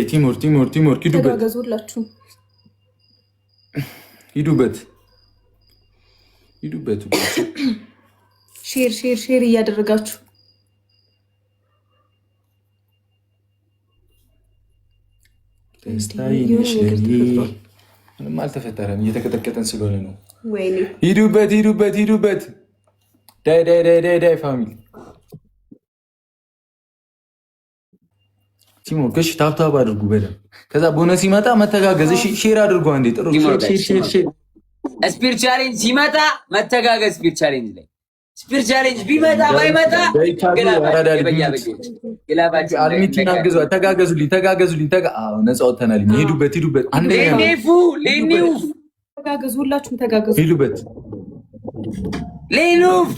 ቲሞር ሂዱበት ሼር እያደረጋችሁ ምንም አልተፈጠረም። እየተቀጠቀጠን ስለሆነ ነው። ሂዱበት ዳይ ፋሚሊ ቲሞር ከሽ ታብታብ አድርጉ በደምብ። ከዛ ቦነስ ሲመጣ መተጋገዝ። እሺ ሼር አድርጉ አንዴ። ጥሩ ሼር ስፒር ቻሌንጅ ሲመጣ መተጋገዝ። ስፒር ቻሌንጅ ላይ ስፒር ቻሌንጅ ቢመጣ ባይመጣ አልሚቲን አግዙ። ተጋገዙልኝ። ነፃ ወተናል። ሄዱበት። አንደኛ ሌኒው ተጋገዙ። ሁላችሁም ተጋገዙ። ሄዱበት። ሌኑቭ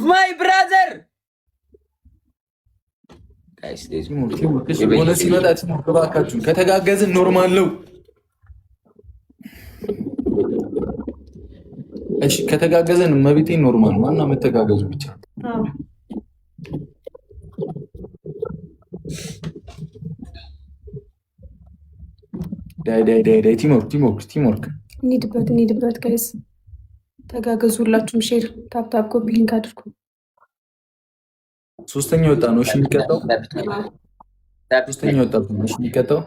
ማይ ብራዘር ቦነስ ሲመጣ እባካችሁን ከተጋገዝን ኖርማል ነው። እሺ ከተጋገዝን መብቴ ኖርማል ነው። እና መተጋገዙ ብቻ ዳይ ቲሞርክ እንሂድበት ጋይስ ተጋገዙ። ሁላችሁም ሼር ታፕታፕ ኮፒ ሊንክ አድርጉ። ሶስተኛ ወጣ ነው። እሺ የሚቀጣው ሶስተኛ ወጣ ነው። እሺ የሚቀጣው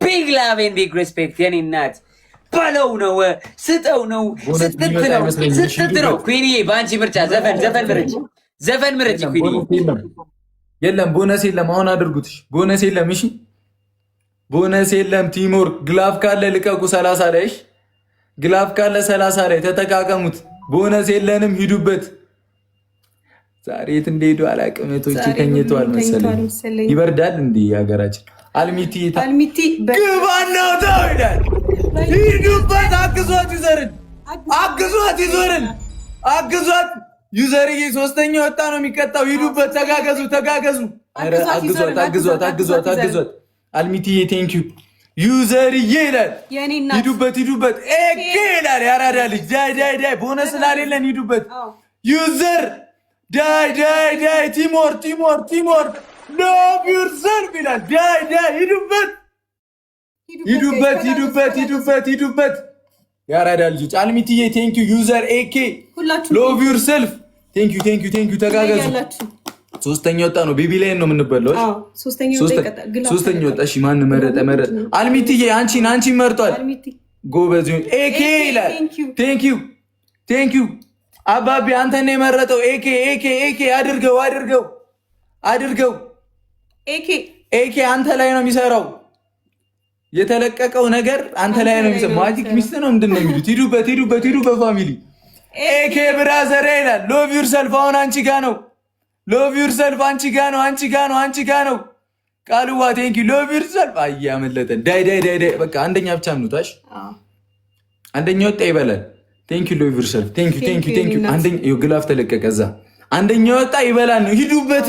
ቢግ ላቭ ኤንድ ቢግ ሬስፔክት የኔ እናት በለው ነው ስጠው ነው ስትት ነው ኩንዬ። በአንቺ ምርጫ ዘፈን ምረጭ ዘፈን ምረጭ ኩኒ። የለም ቦነስ የለም። አሁን አድርጉት። ቦነስ የለም። እሺ ቦነስ የለም። ቲሞር ግላፍ ካለ ልቀቁ። 30 ላይ ግላፍ ካለ 30 ላይ ተጠቃቀሙት። ቦነስ የለንም። ሂዱበት። ዛሬ የት እንደሄዱ አላውቅም። እህቶቼ ተኝተዋል መሰለኝ። ይበርዳል እንዴ ሀገራችን? አልሚቲ ግባና ታውዳል። ሂዱበት። አግዟት ዩዘርን፣ አግዟት ዩዘርን፣ አግዟት ዩዘርዬ። ሶስተኛ ወጣ ነው የሚቀጣው። ሂዱበት። ተጋገዙ፣ ተጋገዙ። አግዟት፣ አግዟት፣ አግዟት፣ አግዟት። አልሚቲዬ ቴንኪዩ። ዩዘርዬ ይላል። ሂዱበት፣ ሂዱበት። ኤኬ ይላል። ያራዳ ልጅ ዳይ ዳይ ዳይ። ቦነስ ስላሌለን ሂዱበት። ዩዘር ዳይ ዳይ ዳይ። ቲሞር ቲሞር ቲሞር ሎቭ ዩርሰልፍ ይላል። ዳይ ዳይ። ሂዱበት፣ ሂዱበት፣ ሂዱበት፣ ሂዱበት፣ ሂዱበት። ያራዳ ልጆች አልሚቲዬ ቴንኪዩ። ዩዘር ኤኬ ሎቭ ዩርሰልፍ ቴንኪዩ፣ ቴንኪዩ፣ ቴንኪዩ። ተጋገዙ። ሶስተኛ ወጣ ነው። ቤቢ ላይ ነው የምንበለው። ሶስተኛ ወጣ። እሺ ማን መረጠ? መረጠ አልሚቲዬ። አንቺን መርጧል። ጎበዝ ይሁን። ኤኬ ይላል። ቴንኪዩ፣ ቴንኪዩ። አባቢ አንተን ነው የመረጠው። ኤኬ ኤኬ ኤኬ። አድርገው፣ አድርገው፣ አድርገው። ኤኬ አንተ ላይ ነው የሚሰራው። የተለቀቀው ነገር አንተ ላይ ነው የሚሰራው። ማጂክ ሚስት ነው ምንድን ነው የሚሉት? ሂዱበት፣ ሂዱበት፣ ሂዱበት ፋሚሊ። ኤኬ ብራዘር ይላል። ሎቭ ዩርሰልፍ አሁን አንቺ ጋ ነው። ሎቭ ዩርሰልፍ አንቺ ጋ ነው፣ አንቺ ጋ ነው፣ አንቺ ጋ ነው። ቃልዋ ቴንኪ። ሎቭ ዩርሰልፍ አያመለጠን። ዳይ ዳይ ዳይ ዳይ። በቃ አንደኛ ብቻ ምኑታሽ። አንደኛ ወጣ ይበላል። ቴንኪ ሎቭ ዩርሰልፍ። ቴንኪ ቴንኪ ቴንኪ። አንደኛ ግላፍ ተለቀቀ እዛ። አንደኛ ወጣ ይበላል ነው። ሂዱበት።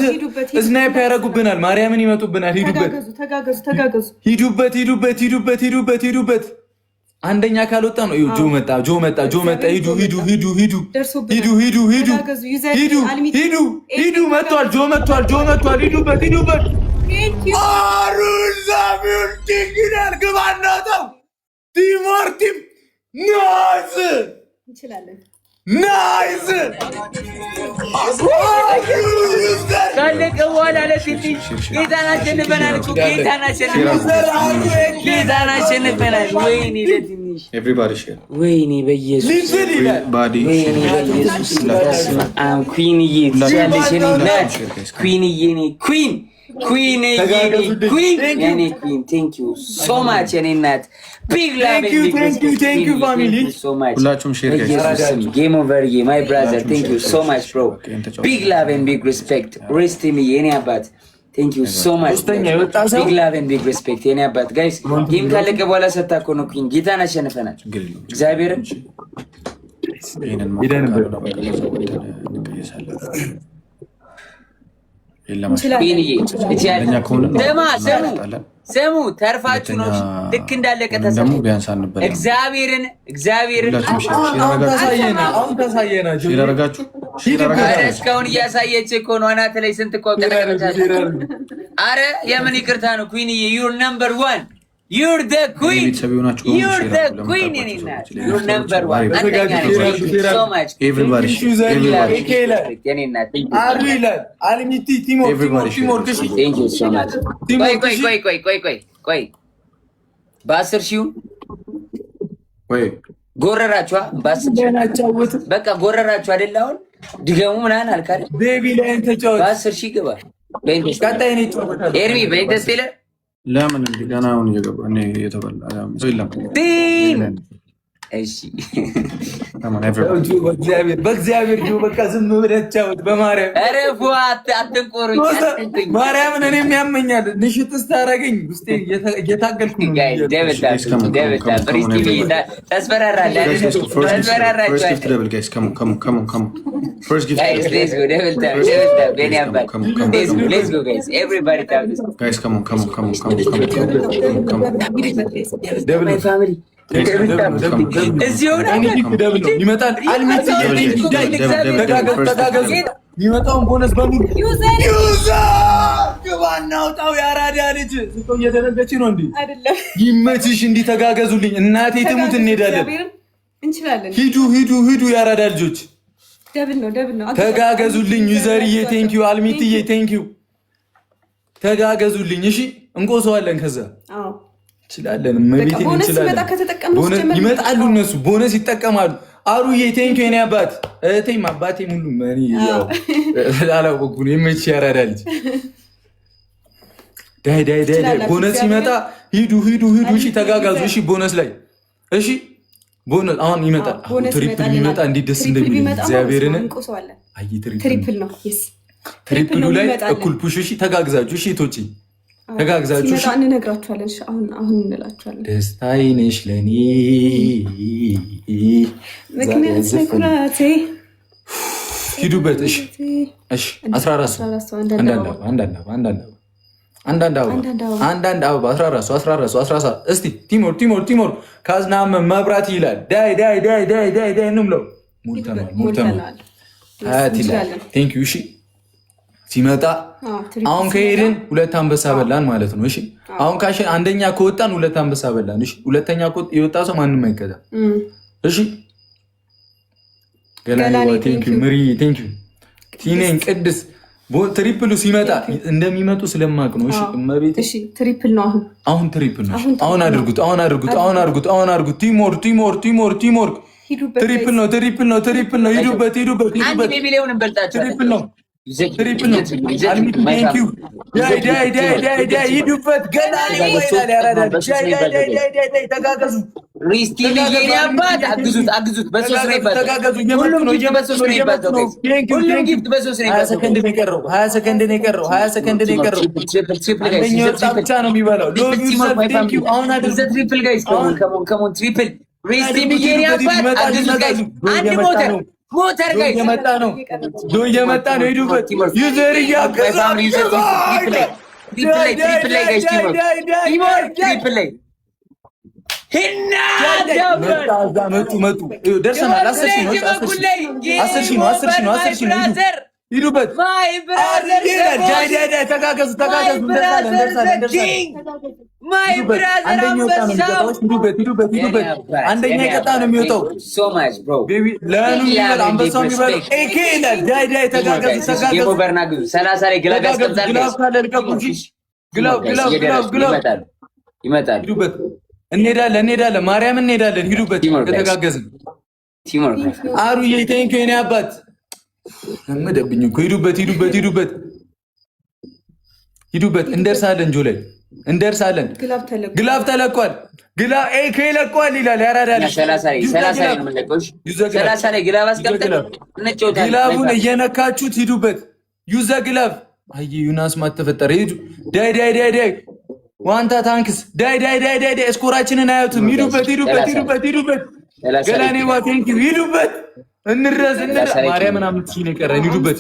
ስናይፕ ያደርጉብናል። ማርያምን ይመጡብናል። ሂዱበት፣ ተጋገዙ፣ ተጋገዙ። ሂዱበት፣ ሂዱበት፣ ሂዱበት፣ ሂዱበት፣ ሂዱበት። አንደኛ ካልወጣ ነው። ጆ መጣ፣ ጆ መጣ፣ ጆ መጣ። ሂዱ፣ ሂዱ፣ ሂዱ፣ ሂዱ፣ ሂዱ፣ ሂዱ፣ ሂዱ፣ ሂዱ፣ ሂዱ፣ ሂዱ። መጥቷል፣ ጆ መጥቷል፣ ጆ መጥቷል። ሂዱበት፣ ሂዱበት። አሩዛቢር ዲግናል ግባ እናውጣው። ቲሞር ቲም ናይስ፣ እንችላለን። ናይስ ካለቀ በኋላ ለፊትሽ ጌታን አሸንፈናል እኮ ጌታን አሸንፈናል። ወይኔ ለትንሽ ወይኔ በኢየሱስ ኩንዬ ትችያለሽ። እኔ ናት ኩንዬ እኔ ኩን ቴንክ ዩ ሶ ማች የኔ እናት። ቢግ ላቭ ሁላችሁም ሼር ጌም ኦቨር ማይ ብራዘር ቴንክ ዩ ሶ ማች ብሮ። ቢግ ላቭ ኤንድ ቢግ ሪስፔክት ሬስት ሚ የኔ አባት ቴንክ ዩ ሶ ማች ቢግ ላቭ ኤንድ ቢግ ሪስፔክት የኔ አባት። ጋይስ ጌም ካለቀ በኋላ ሰታ እኮ ነው ኩን ጌታን አሸንፈናል። እግዚአብሔርን ስሙ ተርፋችሁ ነው። ልክ እንዳለቀ ተሰሙ። እግዚአብሔርን እስካሁን እያሳየች እኮ ነው። አናተ ላይ ስንት እኮ አረ የምን ይቅርታ ነው ኩዊንዬ። ዩር ነምበር ዋን You're the queen. You're the queen. You're number one. Thank you so much. Everybody. Thank you so much. ቆይ በ10 ሺው ጎረራችኋ። በቃ ጎረራችሁ አይደል? አሁን ድገሙ ምናምን አልካለ ቤቢ ላይ ተጫወት። በ10 ሺህ ገባ። ቀጣይ ነው ኤርሚ በኢንተስቴለር ለምን እንደገና አሁን እየገባ እኔ የተበላ የለም። እሺ በእግዚአብሔር ነው። በቃ ዝም ብለህ ተጫወት በማርያም። ኧረ ፏት አትንቆሩኝ። ማርያምን እኔም ያመኛል። ንሽጥ ስታረገኝ ውስጤ እየታገልኩ ነው። የሚመጣውን ቦነስ በሙሉ ግባ እናውጣው። የአራዳ ልጅ እየደረገች ነው። እንዲ ይመችሽ። እንዲ ተጋገዙልኝ። እናቴ ትሙት እንሄዳለን። ሂዱ የአራዳ ልጆች ተጋገዙልኝ። ዩዘርዬ ቴንኪዩ፣ አልሚትዬ ቴንኪዩ። ተጋገዙልኝ። እሺ እንቆሰዋለን። ከዛ እንችላለን። መቤቴን እንችላለን። ይመጣሉ እነሱ ቦነስ ይጠቀማሉ። አሩዬ ቴንክ ዩ የኔ አባት እህቴም አባቴም ሁሉም እኔ ያው አላወኩም የመቼ ያራዳ ልጅ ዳይ ቦነስ ሲመጣ ሂዱ እሺ ተጋጋዙ እሺ ቦነስ ላይ እሺ ቦነስ አሁን ይመጣል ትሪፕል ይመጣ እንዴት ደስ እንደሚል እግዚአብሔርን አይ ትሪፕል ነው ትሪፕሉ ላይ እኩል ፑሽ እሺ ተጋግዛችሁ እሺ ቶጪ ተጋግዛችሁ እሺ እንነግራችኋለን እሺ አሁን እንላችኋለን ደስታዬ ነሽ ለኔ ምክንያት ኩራቴ ሂዱበት እሺ 14 አንዳንድ አበባ 14 እስቲ ቲሞር ካዝናም መብራት ይላል ዳይ እንምለው ሞልተናል አያት ይላል ቴንክ ዩ እሺ ሲመጣ አሁን ከሄድን 2 አንበሳ በላን ማለት ነው እሺ አሁን ካሽን አንደኛ ከወጣን 2 አንበሳ በላን እሺ ሁለተኛ የወጣ ሰው ማንንም አይቀጣም እሺ ገላኔ ቴንክ ዩ ምሪ ቴንክ ዩ ቲኔን ቅድስ ትሪፕሉ ሲመጣ እንደሚመጡ ስለማቅ ነው እሺ እመቤቴ እሺ ትሪፕል ነው አሁን ትሪፕል ነው አሁን አድርጉት ቲሞር ትሪፕል ነው ሂዱበት አንድ ቤቢ ሌውን እንበልጣቸው ትሪፕል ነው ዳይ ሂዱበት ገላኔ ወይና ያራዳ ተጋገዙ ሪስቲሊ የኔ አባት አግዙት በሶስት ነው ይባላል ሁሉም ጊፍት በሶስት ነው ይባላል ሁሉም ጊፍት በሶስት ነው ይባላል 20 ሰከንድ ነው የቀረው አንደኛው ብቻ ነው የሚበላው አሁን አድርጉ ትሪፕል ጋይስ ከሞን ትሪፕል ሪስቲሊ የኔ አባት አግዙት ጋይስ አንድ ሞተር ጋይስ እየመጣ ነው ሂዱበት ዩዘር ያገዛ ትሪፕል ላይ ጋይስ ትሪፕል ላይ መጡ ደርሰናል 10 ሺህ ነው ሂዱበት ተጋገዙ አንደኛ የቀጣ ነው የሚወጣው አንበሳው የሚበላው ዳይ ተጋገዙ 30 ላይ ግላብ ያስቀምጣል ግላብ ይመጣል እንሄዳለን ማርያም እንሄዳለን ሂዱበት ከተጋገዝን አሩዬ ቴንክ ዩ የኔ አባት ለመደብኝ እኮ ሂዱበት እንደርሳለን ጆ ላይ እንደርሳለን ግላብ ተለቋል ኤኬ ለቋል ይላል ያራዳል 30 ላይ ነው የምንለቀው 30 ላይ ግላብ አስቀምጠን እንጫወታለን ግላቡን እየነካችሁት ሂዱበት ዩዘ ግላብ አይ ዩናስ ማተፈጠረ ሂዱ ዳይ ዋንታ ታንክስ ዳይ ስኮራችንን አያዩትም ሂዱበት ገላኔ ዋ ቴንክ ዩ ሂዱበት እንረስ ማርያምን አምጥሽ ነው የቀረን ሂዱበት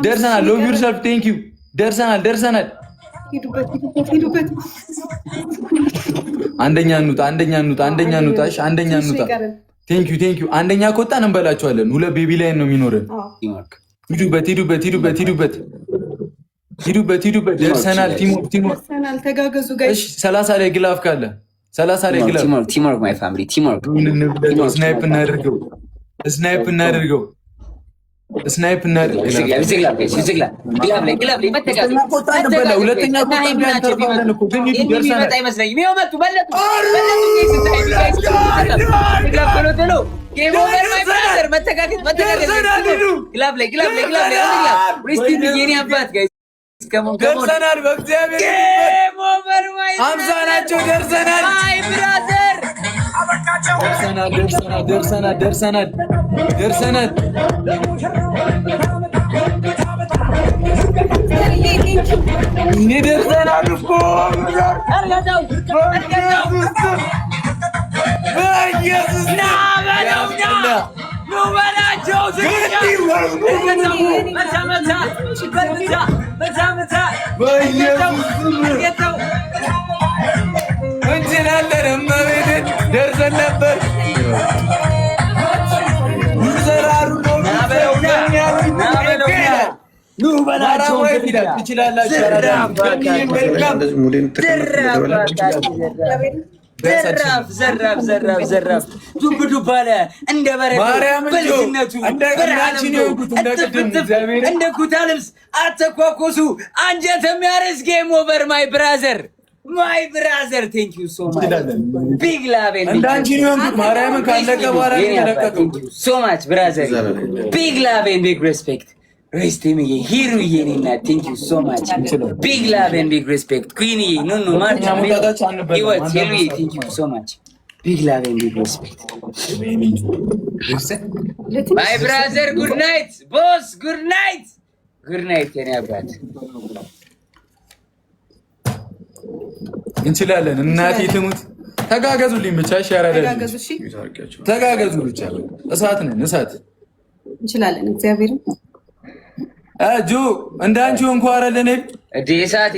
ደርሰናል ሎቭ ዩርሰልፍ ቴንክ ዩ ደርሰናል ሂዱበት አንደኛ እንውጣ እሺ አንደኛ እንውጣ ቴንክ ዩ አንደኛ ከወጣን እንበላቸዋለን ሁለት ቤቢ ላይ ነው የሚኖረን ሂዱበት ደርሰናል ቲሞር ተጋገዙ ጋይስ 30 ላይ ግላፍ ካለ 30 ላይ ግላፍ ቲምወርክ ማይ ፋሚሊ ቲምወርክ ስናይፕ እናድርገው ሁለተኛ ደርሰናል በእግዚአብሔር አምሳ ናቸው ደርሰናል ደርሰናል እኮ በኢየሱስ እንችላለን እመቤትን ደርሰን ነበር ይዘራሩ ነው ዘራፍ ዱብ ዱብ አለ እንደ በልጅነቱ እንደ ኩታ ልብስ አተኳኮሱ አንጀት የሚያርስ ጌም ኦቨር ማይ ብራዘር ማይ ብራዘር ቴንክ ዩ ሶ ማች ቢግ ላቭ እንዳንቺ ነው እንግዲህ ማርያምን ካለቀ በኋላ ተለቀቀው ሶ ማች ብራዘር ቢግ ላቭ ኤንድ ቢግ ሬስፔክት ሬስቲምዬ ሂሩዬ እኔና ቴንክ ዩ ሶ ማች ቢግ ላቭ ኤንድ ቢግ ሬስፔክት ኩዊንዬ ኑኑ ማርቻ ህይወት ሂሩዬ ቴንክ ዩ ሶ ማች ቢግ ላቭ ኤንድ ቢግ ሬስፔክት ማይ ብራዘር ጉድ ናይት ቦስ ጉድ ናይት የኔ አባት እንችላለን። እናቴ ትሙት ተጋገዙልኝ ብቻ ሻራዳ ተጋገዙ ብቻ እሳት ነን እሳት እንችላለን። እግዚአብሔር አጁ እንዳንቺ እንኳን አረለኔ እዴ እሳቴ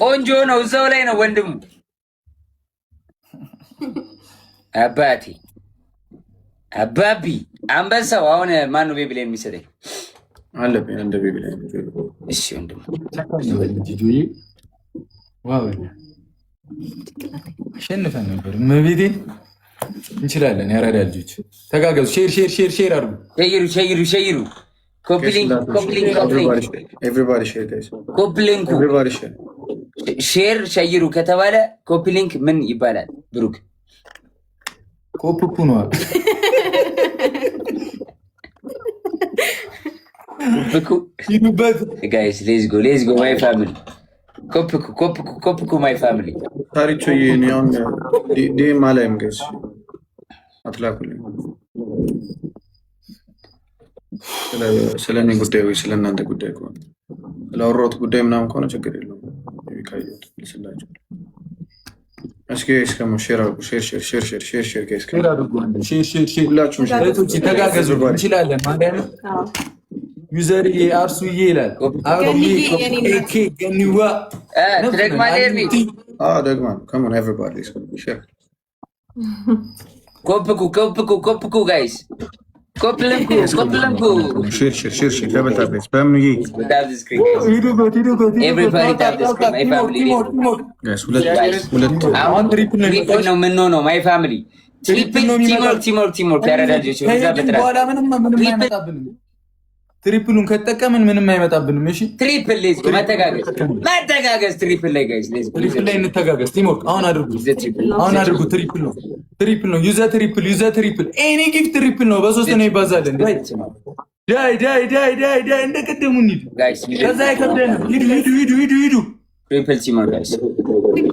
ቆንጆ ነው። እዛው ላይ ነው ወንድሙ አባቴ አባቢ አንበሳው አሁን ማን ነው ቤቢ ላይ የሚሰጠኝ አለብኝ እንደ ቤቢ ላይ እሺ ወንድሙ ዋው አሸንፈን ነበር መቤቴ እንችላለን። ያራዳ ልጆች ተጋገዙ። ሼር አድርጉ። ሸይሩ ኮፕሊንግ ኤቭሪባዲ ሼር ጋይስ ኮፕሊንግ ኤቭሪባዲ ሼር ሸይሩ ከተባለ ኮፕሊንግ ምን ይባላል? ብሩክ ኮፕኩ ነው ኮፕኩ ይኑበት ጋይስ ሌትስ ጎ ማይ ፋሚሊ ኮፕኩ ማይ ፋሚሊ ታሪቾ የኔውን ዲኤም አላይም ጋይስ አትላኩልኝ ስለኔ ጉዳይ ወይ ስለእናንተ ጉዳይ ከሆነ ስለአወራሁት ጉዳይ ምናምን ከሆነ ችግር የለውም። ይካዩት ልስላችሁ እስኪ እስከሞ ሼር አድርጉ። ሼር ጋይስ ሼር አድርጉ። ሼር ሁላችሁም ተጋገዙ። እንችላለን ማለት ነው። ዩዘር አርሱዬ ይላል ኤኬ ገኒዋ ትደግማለህ? ደግማ come on everybody share ኮፕኩ ጋይስ ኮፕሊንግ ሼር ደብል ታፕ ጋይስ በምን ይሄ ኤቭሪባዲ ታፕ ዲስ ማይ ፋሚሊ ጋይስ ሁለት አሁን ትሪፕል ነው ምን ነው ማይ ፋሚሊ ትሪፕል ቲምወርክ ያረዳጆች ወዛ በትራ ትሪፕሉን ከተጠቀምን ምንም አይመጣብንም። እሺ ትሪፕል ሌዝ መተጋገዝ ትሪፕል ላይ ጋይስ ሌዝ ትሪፕል ላይ እንተጋገዝ። ቲምወርክ አሁን አድርጉ። ትሪፕል ነው ዩዘ ትሪፕል ኤኒ ጊፍት ትሪፕል ነው። በሶስት ነው ይባዛልን። ዳይ እንደቀደሙ እንሂድ ከዛ ይከብደን። ሂዱ ትሪፕል ቲምወርክ ጋይስ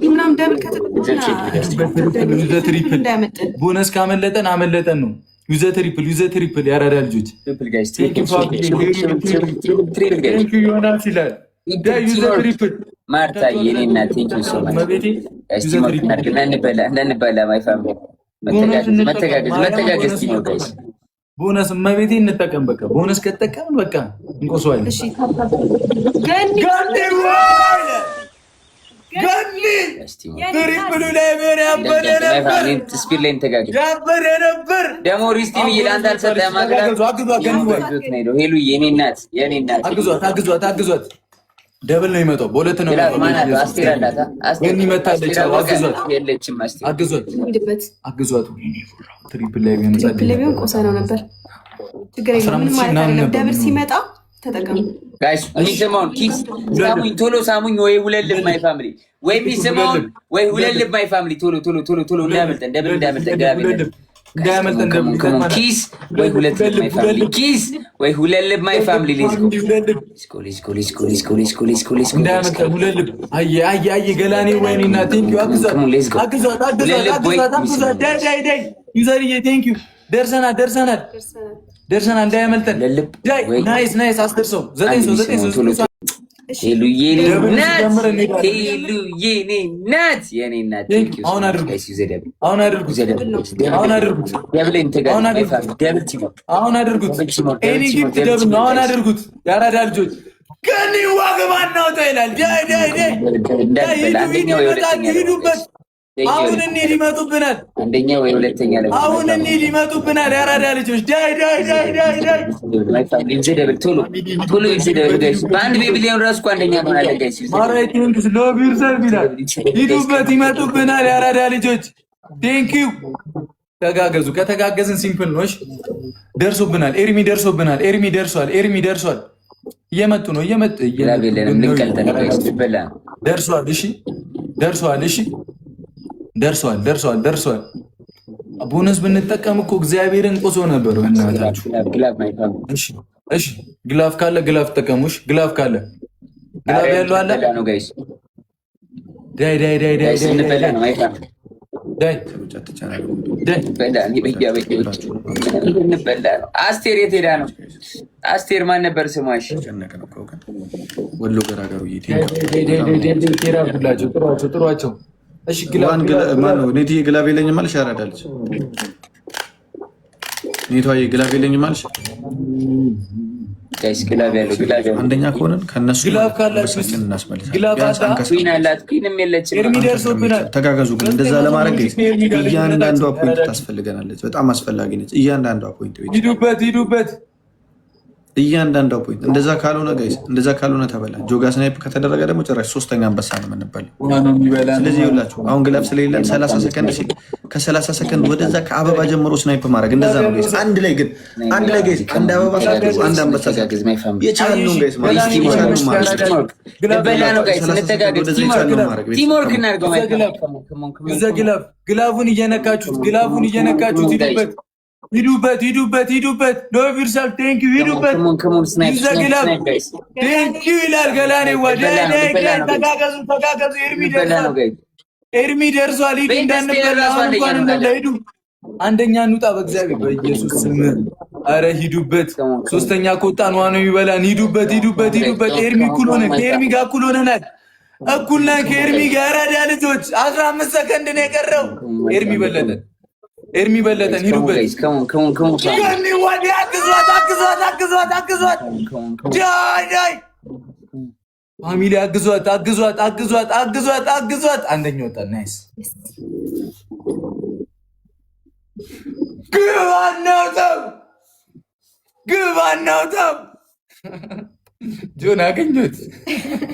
ምናምን ደብል ትሪፕል ቦነስ ካመለጠን አመለጠን ነው። ዩዘ ትሪፕል ያራዳ ልጆች ዮናስ ይላል ዩዘ ትሪፕል ማርታ የኔና ቴንክ ዩ ሶ ማች እንበላ ማይ ፋሚሊ መተጋገዝ ቲምወርክ ጋይስ ቦነስ መቤቴ እንጠቀም። በቃ ቦነስ ከተጠቀምን በቃ እንቆስዋለን። እሺ ገኒ ትሪፕሉ ላይ ምን ያበደ ነበር? ስፒድ ላይ እንተጋገዝ ደግሞ ሪስቲም ይላንተ አልሰጠህም። ሄሉ የኔ እናት አግዟት። ደብል ነው የሚመጣው። በሁለት ነው የሚመጣው። አስቴር አላታ ገኒ መታለች። አግዟት። ትሪፕል ላይ ቢሆን ቆሳ ነው ነበር። ችግር የለም ምንም ማለት አይደለም። ደብል ሲመጣ ተጠቀሙ ጋይስ። የሚሰማውን ኪስ ሳሙኝ፣ ቶሎ ሳሙኝ። ወይ ሁለት ልብ ማይ ፋሚሊ፣ ወይ ቢሰማውን ወይ ሁለት ልብ ማይ ፋሚሊ። ቶሎ እንዳያመልጠን፣ ደብል እንዳያመልጠን ኪስ ወይ ሁለት ልብ ማይ ፋሚሊ፣ ኪስ ወይ ሁለት ልብ ማይ ፋሚሊ። ሌትስ ጎ እንዳያመልጠን ሁለት ልብ። አየ ገላኔ ወይኔና ቴንክ ዩ። አግዟት። ዳይ ዩዘርዬ ቴንክ ዩ። ደርሰናል እንዳያመልጠን። ናይስ አስደርሰው። 9 ሄሉዬ ናት የኔ እናት። አሁን አድርጉት። ያራዳ ልጆች ገኒ ዋግባን ነው ይላል። ሂዱበት። አሁን እንሂድ ይመጡብናል። አንደኛ ወይ ሁለተኛ ላይ አሁን እንሂድ ይመጡብናል። ያራዳ ልጆች ዳይ ቶሎ በአንድ ቤቢሊዮን ራሱ እኮ አንደኛ ሆናለን ጋይስ። ሂዱበት ይመጡብናል። ያራዳ ልጆች ቴንኪው። ተጋገዙ። ከተጋገዝን ሲምፕል ነው። ደርሶብናል። ኤርሚ ደርሷል። እየመጡ ነው። ደርሷል። እሺ ደርሷል። እሺ ደርሷል። ቦነስ ብንጠቀም እኮ እግዚአብሔርን ቆሶ ነበር። እናታችሁ እሺ ግላፍ ካለ ግላፍ ተጠቀሙሽ። ግላፍ ካለ ግላፍ ያለው አለ። አስቴር የት ሄዳ ነው? አስቴር ማን ነበር ስሟሽ? ወሎ ገራገሩ ጥሯቸው። እሺ ኔቲ ግላብ የለኝም አልሽ። ያራዳለች ኔቷ ግላብ የለኝም አልሽ። አንደኛ ከሆነን ከነሱ ተጋገዙ። ግን እንደዛ ለማድረግ እያንዳንዷ ፖይንት ታስፈልገናለች። በጣም አስፈላጊ ነች እያንዳንዷ ፖይንት። ሂዱበት እያንዳንዷ ፖይንት። እንደዛ ካልሆነ ጋይስ፣ እንደዛ ካልሆነ ተበላ። ጆጋ ስናይፕ ከተደረገ ደግሞ ጭራሽ 3ኛ አንበሳ ነው የምንበላው። ስለዚህ ይኸውላችሁ አሁን ግላብ ስለሌለን 30 ሰከንድ ሲል ከ30 ሰከንድ ወደዛ ከአበባ ጀምሮ ስናይፕ ማድረግ እንደዛ ነው ጋይስ። አንድ ላይ ጋይስ አንድ አበባ ሳትገዙ አንድ አንበሳ የቻልነው ጋይስ ማለት ግላቡን እየነካችሁት ሂዱበት ሎቭ ዮርሰልፍ ቴንክ ዩ ሂዱበት ቴንክ ዩ ይላል ገላኔ ተጋገዙ ኤርሚ ደርሷል ሂዱ እንዳንበላ እንኳን ሂዱ አንደኛ እንውጣ በእግዚአብሔር በኢየሱስ ስም አረ ሂዱበት 3ኛ ከወጣን ዋናው ይበላን ሂዱበት ኤርሚ እኩል ሆነ ከኤርሚ ጋር እኩል ሆነናል እኩልና ከኤርሚ ጋር አራዳ ልጆች 15 ሰከንድ ነው የቀረው ኤርሚ በለጠን ሂዱበት ዳይ ፋሚሊ አግዟት አንደኛ ወጣ ናይስ ግባ እናውጣው ጆን አገኘሁት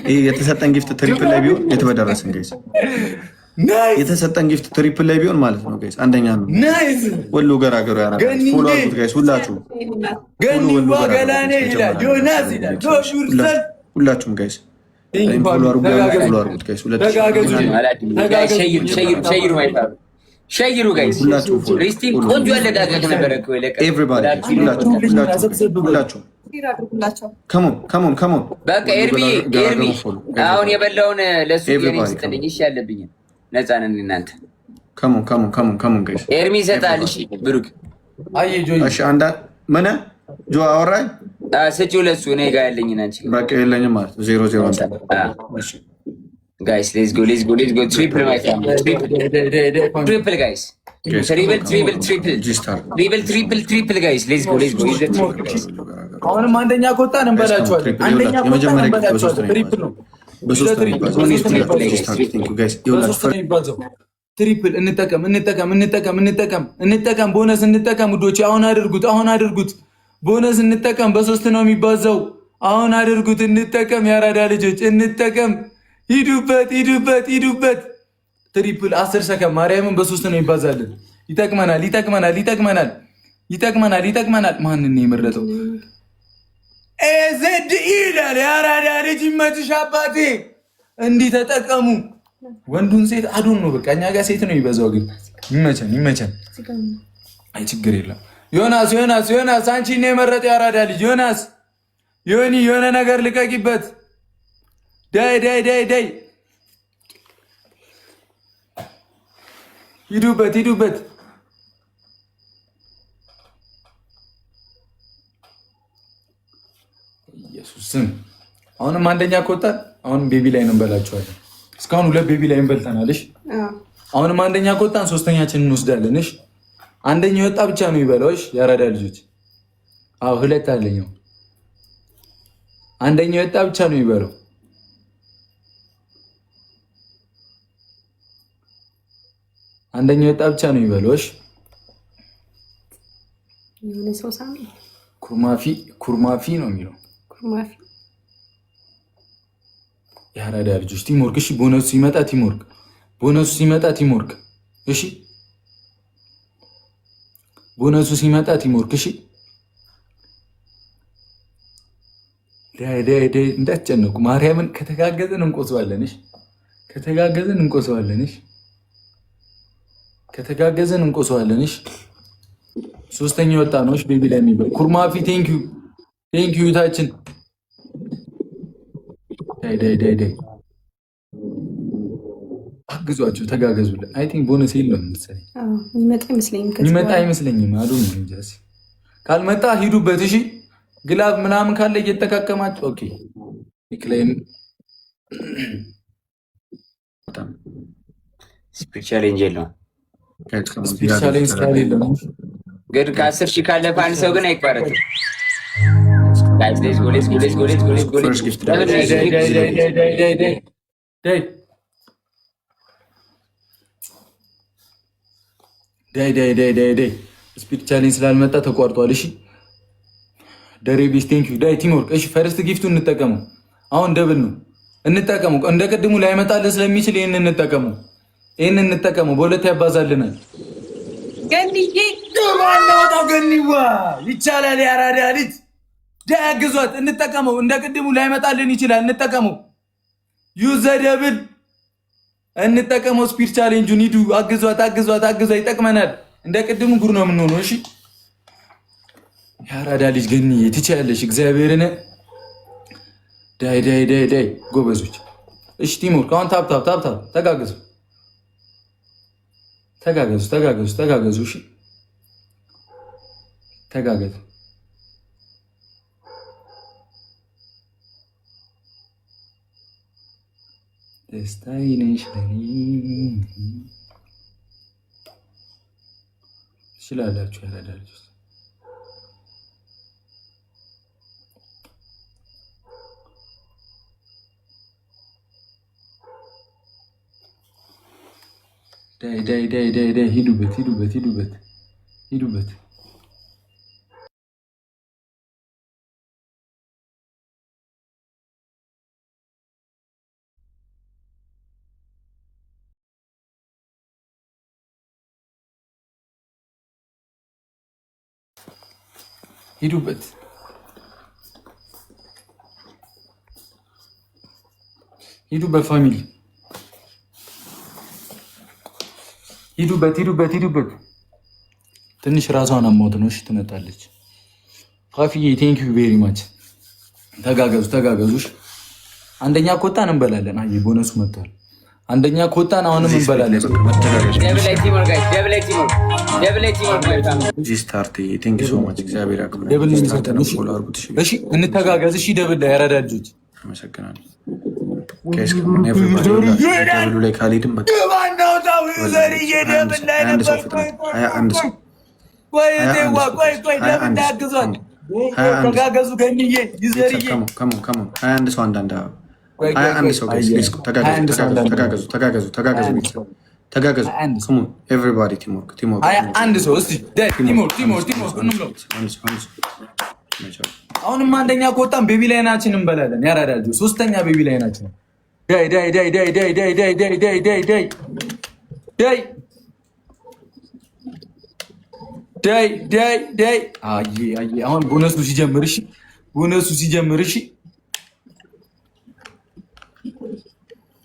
ይሄ የተሰጠን ጊፍት ትሪፕል ላይ ቢሆን የተበደረስን ጋይስ የተሰጠን ጊፍት ትሪፕል ላይ ቢሆን ማለት ነው ጋይስ አንደኛ ነው። ናይስ ወሎ ገራገሩ ያራዳል። ፎሎ አድርጉት ጋይስ ሁላችሁም። ገላኔ ይላል ዮናስ ይላል ሁላችሁም ጋይስ ፎሎ አድርጉት ጋይስ ሸይሩ ጋይስ ሪስቲን ቆንጆ አለቃቀቅ ነበረ እኮ ኤቭሪባዲ ሁላችሁም ከሞን በቃ ኤርሚ አሁን የበላውን ለሱ ስጥልኝ። እሺ ያለብኝ ነፃ ነን እናንተ። ከሞን ጋይስ ኤርሚ ይሰጣል። እሺ ብሩክ እሺ አንዳ ምን ጆ አወራኝ ስጪው ለሱ እኔ ጋር ያለኝን አንቺ በቃ የለኝም ማለት 0-0 እሺ ጋይስ ሌትስ ጎ ትሪፕል ማይ ፋሚሊ ትሪፕል ጋይስ ትሪፕል ጋይስ ሌትስ ጎ አሁንም አንደኛ ከወጣን እንበላችኋለን። አንደኛ ከወጣን እንበላችኋለን። ትሪፕል እንጠቀም። ቦነስ እንጠቀም ውዶች፣ አሁን አድርጉት። ቦነስ እንጠቀም። በ3 ነው የሚባዛው። አሁን አድርጉት። እንጠቀም። ያራዳ ልጆች እንጠቀም። ሂዱበት። ትሪፕል 10 ሰከንድ ማርያምን በ3 ነው ይባዛልን። ይጠቅመናል። ማንን ነው የመረጠው? ኤዘድ ይላል ያራዳ ልጅ። ይመችሽ አባቴ። እንዲህ ተጠቀሙ። ወንዱን ሴት አዶን ነው በቃ። እኛ ጋር ሴት ነው ይበዛው፣ ግን ይመቸን። አይ ችግር የለም። ዮናስ አንቺ ነው የመረጠው ያራዳ ልጅ። ዮኒ የሆነ ነገር ልቀቂበት። ዳይ ሂዱበት። ኢየሱስም አሁንም አንደኛ ከወጣን አሁንም ቤቢ ላይ እንበላችኋለን። እስካሁን 2 ቤቢ ላይ እንበልተናል። እሺ አሁንም አንደኛ ከወጣን 3ኛችንን እንወስዳለን። እሺ አንደኛ የወጣ ብቻ ነው ይበላው። እሺ ያራዳ ልጆች፣ አዎ 2 አለኛው። አንደኛ የወጣ ብቻ ነው ይበላው። አንደኛ የወጣ ብቻ ነው ይበላው። እሺ ኩርማፊ ነው የሚለው የአራዳ ልጆች። ቲምወርክ እሺ። ቦነሱ ሲመጣ ቲምወርክ እሺ። ቦነሱ ሲመጣ ቲምወርክ እሺ። እንዳትጨነቁ ማርያምን። ከተጋገዝን እንቆስባለን። እሺ ከተጋገዝን እንቆሰዋለንሽ ከተጋገዝን እንቆሰዋለንሽ። ሶስተኛ ወጣ ነውሽ ቤቢ ላይ የሚበል ኩርማፊ ቴንኪዩ ታችን ዳይ አግዟቸው ተጋገዙልን። አይ ቲንክ ቦነስ የለም መሰለኝ የሚመጣ አይመስለኝም። አሉ እንጃስ ካልመጣ ሂዱበት። እሺ ግላብ ምናምን ካለ እየተጠቃቀማችሁ ኦኬ ክሌም ስፒሪቹዋል ኤንጀል ነው ስፔሻል ኢንስታል የለም ግን ከ10 ሺህ ካለፈ አንድ ሰው ግን አይቋረጥም። ዳይ ስፒድ ቻሌንጅ ስላልመጣ ተቋርጧል። እሺ ደሬቢስ ቴንኪዩ ዳይ ቲምወርክ። እሺ ፈርስት ጊፍቱን እንጠቀመው። አሁን ደብል ነው እንጠቀመው። እንደ ቅድሙ ላይመጣልን ስለሚችል ይህን እንጠቀመው። በሁለት ያባዛልናል። ገኒዬ ዋናው ገኒዋ ይቻላል። ያራዳ ልጅ ዳይ አግዟት። እንጠቀመው። እንደ ቅድሙ ላይመጣልን ይችላል። እንጠቀመው። ዩዘ ደብል እንጠቀመው። ስፒድ ቻሌንጁን ሂዱ። አግዟት። ይጠቅመናል። እንደ ቅድሙ ጉር ነው የምንሆነው። እሺ ያራዳ ልጅ ገኒዬ ትችያለሽ። እግዚአብሔርን ዳይ ጎበዞች። እሺ ቲምወርክ። አሁን ታፕ ተጋገዙ። እሺ ተጋገዙ። ደስታዬ ነሽ ለኔ ትችላላችሁ። ያራዳ ልጅ ዳይ ሂዱበት። ሂዱበት ፋሚሊ ሂዱበት። ትንሽ ራሷን አሞት ነው። እሺ ትመጣለች። ፋፊዬ ቴንክ ዩ ቬሪ ማች። ተጋገዙሽ። አንደኛ ኮጣን እንበላለን። አይ ቦነሱ መጥቷል። አንደኛ ኮጣን አሁንም እንበላለን። እሺ እንተጋገዝ። እሺ ደብል ላይ ያራዳ ልጆች አመሰግናለሁ። ደብሉ ላይ ካልሄድም አሁንም አንደኛ ከወጣን ቤቢ ላይ ናችን እንበላለን። ያራዳጁ ሶስተኛ ቤቢ ላይ ናችን። ዳይ አሁን ቦነሱ ሲጀምር እሺ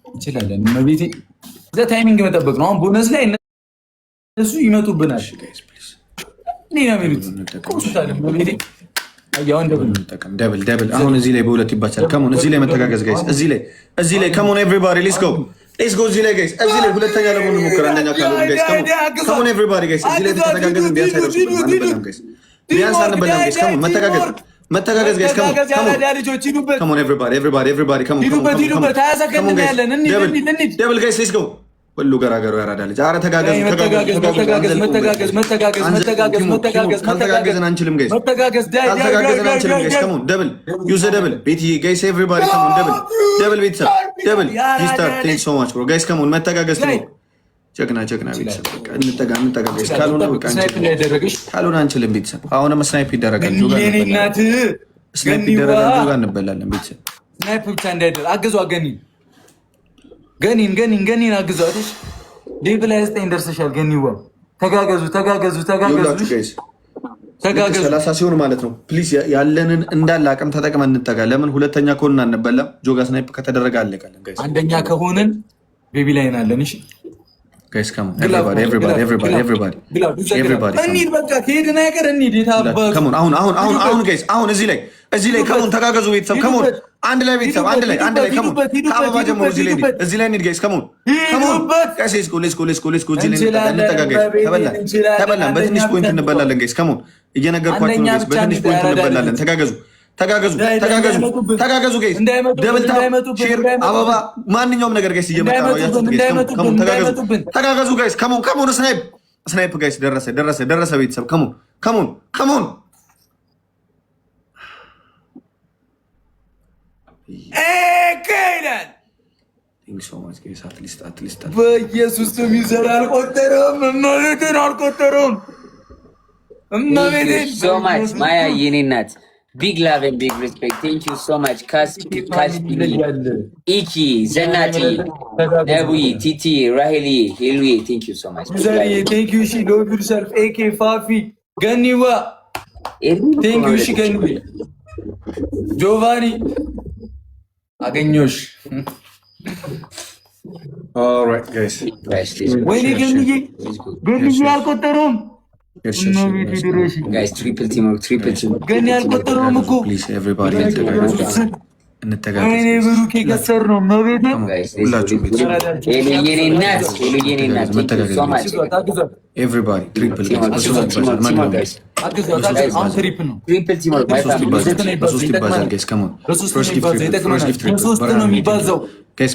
እንችላለን። መቤቴ እዛ ታይሚንግ መጠበቅ ነው። አሁን ቦነስ ላይ እነሱ ይመጡብናል። እኔ ነው የሚሉት መቤቴ ደብል አሁን እዚህ ላይ በሁለት ይባቻል። ከሞን እዚህ ላይ መተጋገዝ ጋይስ፣ እዚህ ላይ ከሞን ኤቭሪባዲ ሌትስ ጎ እዚህ ላይ ጋይስ፣ እዚህ ላይ ሁለተኛ ለሞን ሙከራ አንደኛ ካሉ ጋይስ፣ ከሞን ኤቭሪባዲ ጋይስ፣ እዚህ ላይ ተተጋገዝን ቢያንስ አይደርሱም። ቢያንስ አንበላም ጋይስ፣ ከሞን መተጋገዝ ጋይስ፣ ከሞን ኤቭሪባዲ ከሞን ደብል ጋይስ ሌትስ ጎ ሁሉ ገራገሩ ያራዳ ልጅ። ኧረ ካልተጋገዝን አንችልም ጋይስ፣ ካልተጋገዝን አንችልም ጋይስ። ከሞን ደብል ዩዘ ደብል ቤቲ ጋይስ ኤቭሪባዲ ከሞን ደብል ቤተሰብ ደብል ጂስታር ቴንክ ሶ ማች ብሮ ጋይስ። ከሞን መተጋገዝ ነው። ጀግና ቤተሰብ እንጠጋ ጋይስ። ካልሆነ አንችልም ቤተሰብ። አሁንም ስናይፕ ይደረጋል። ስናይፕ ይደረጋል። እንበላለን ቤተሰብ። ስናይፕ ብቻ እንዳይደር አግዙ። ገኒን አግዟትሽ። ዴቭ ላይ 9 ደርሰሻል። ገኒዋ ተጋገዙ። 30 ሲሆን ማለት ነው። ፕሊዝ ያለንን እንዳለ አቅም ተጠቅመን እንጠጋ። ለምን ሁለተኛ ከሆንን አንበላም። ጆጋ ስናይፕ ከተደረገ አለቀለን ጋይስ። አንደኛ ከሆንን ቤቢ ላይ ናለን። እሺ guys come on everybody እንሂድ በቃ ከሄድን አይቀር እንሂድ። የታባቱ come on አሁን guys አሁን እዚህ ላይ come on ተጋገዙ ቤተሰብ come on አንድ ላይ ቤተሰብ አንድ ላይ come on ከአበባ ጀምሮ እዚህ ላይ እንሂድ guys come on guys let's go እዚህ ላይ እንጠጋገዝ። ተበላን በትንሽ ፖይንት እንበላለን guys come on እየነገርኳችሁ ነው guys በትንሽ ፖይንት እንበላለን። ተጋገዙ ጋይስ ደብል ታፕ ሼር አበባ ማንኛውም ነገር ጋይስ እየመጣ ነው ያዙት ጋይስ ከሞን ተጋገዙ ጋይስ ከሞን ስናይፕ ጋይስ ደረሰ ቤተሰብ ከሞን ከይላል ቲንክ ሶ ማች ጋይስ አትሊስት በኢየሱስ ስም ይዘር አልቆጠረም። እመቤቴን አልቆጠረም። እመቤቴን ሶ ማች ማያ የኔ እናት big love and big respect. Thank you so much. Kaspi, Iki, Zenati, Nebui, Titi, Raheli, Hilwi. Thank you so much. Thank you, she love yourself. AK Fafi, Ganiwa. Thank you, she Ganiwa. Giovanni, Aganyosh. All right, guys. When you Ganiwa, Alcotarum. Guys, triple teamwork. Gani alቆጠረውም እኮ please everybody እንተጋገዝ everybody triple guys come on first gift ነው የሚባዛው guys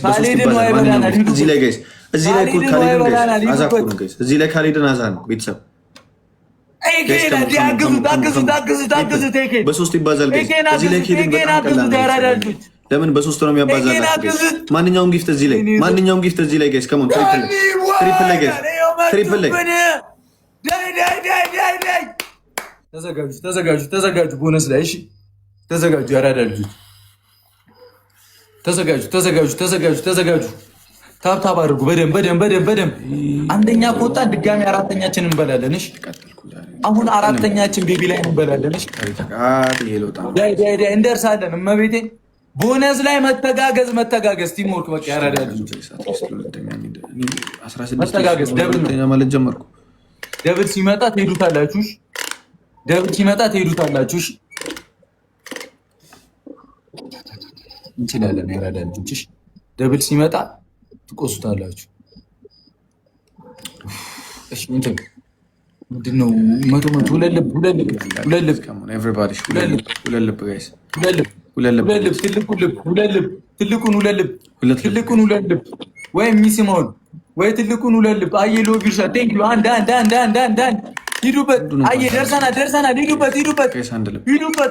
እዚህ ላይ ካልሄድን አዛ ነው ቤተሰብ በሶስት ይባዛል ጋይስ እዚህ ላይ ሄድን በጣም ቀላል ነው። ለምን በሶስት ነው የሚያባዛላችሁ ጋይስ? ማንኛውም ጊፍት እዚህ ላይ ጋይስ ከሞን ትሪፕል ላይ ተዘጋጁ ቦነስ ላይ እሺ ተዘጋጁ ያራዳ ልጆች ተዘጋጁ ታብታብ አድርጉ በደንብ አንደኛ ከወጣ ድጋሚ አራተኛችን እንበላለን። እሺ አሁን አራተኛችን ቤቢ ላይ እንበላለን። እሺ እንደርሳለን። እመቤቴ ቦነስ ላይ መተጋገዝ ቲምወርክ በቃ ያራዳል። መተጋገዝ ደብል ሲመጣ ትሄዱታላችሁ። እንችላለን። ያራዳል ልጆች ደብል ሲመጣ ትቆሱታላችሁ። እሺ እንትን ምንድነው? መቶ ሁለት ልብ ትልቁን ሁለት ልብ ወይ ሚስማውን ወይ ትልቁን ሁለት ልብ አየሎ ቢርሻ ቴንክ ዩ አንድ ሂዱበት። አየ ደርሰናል። ሂዱበት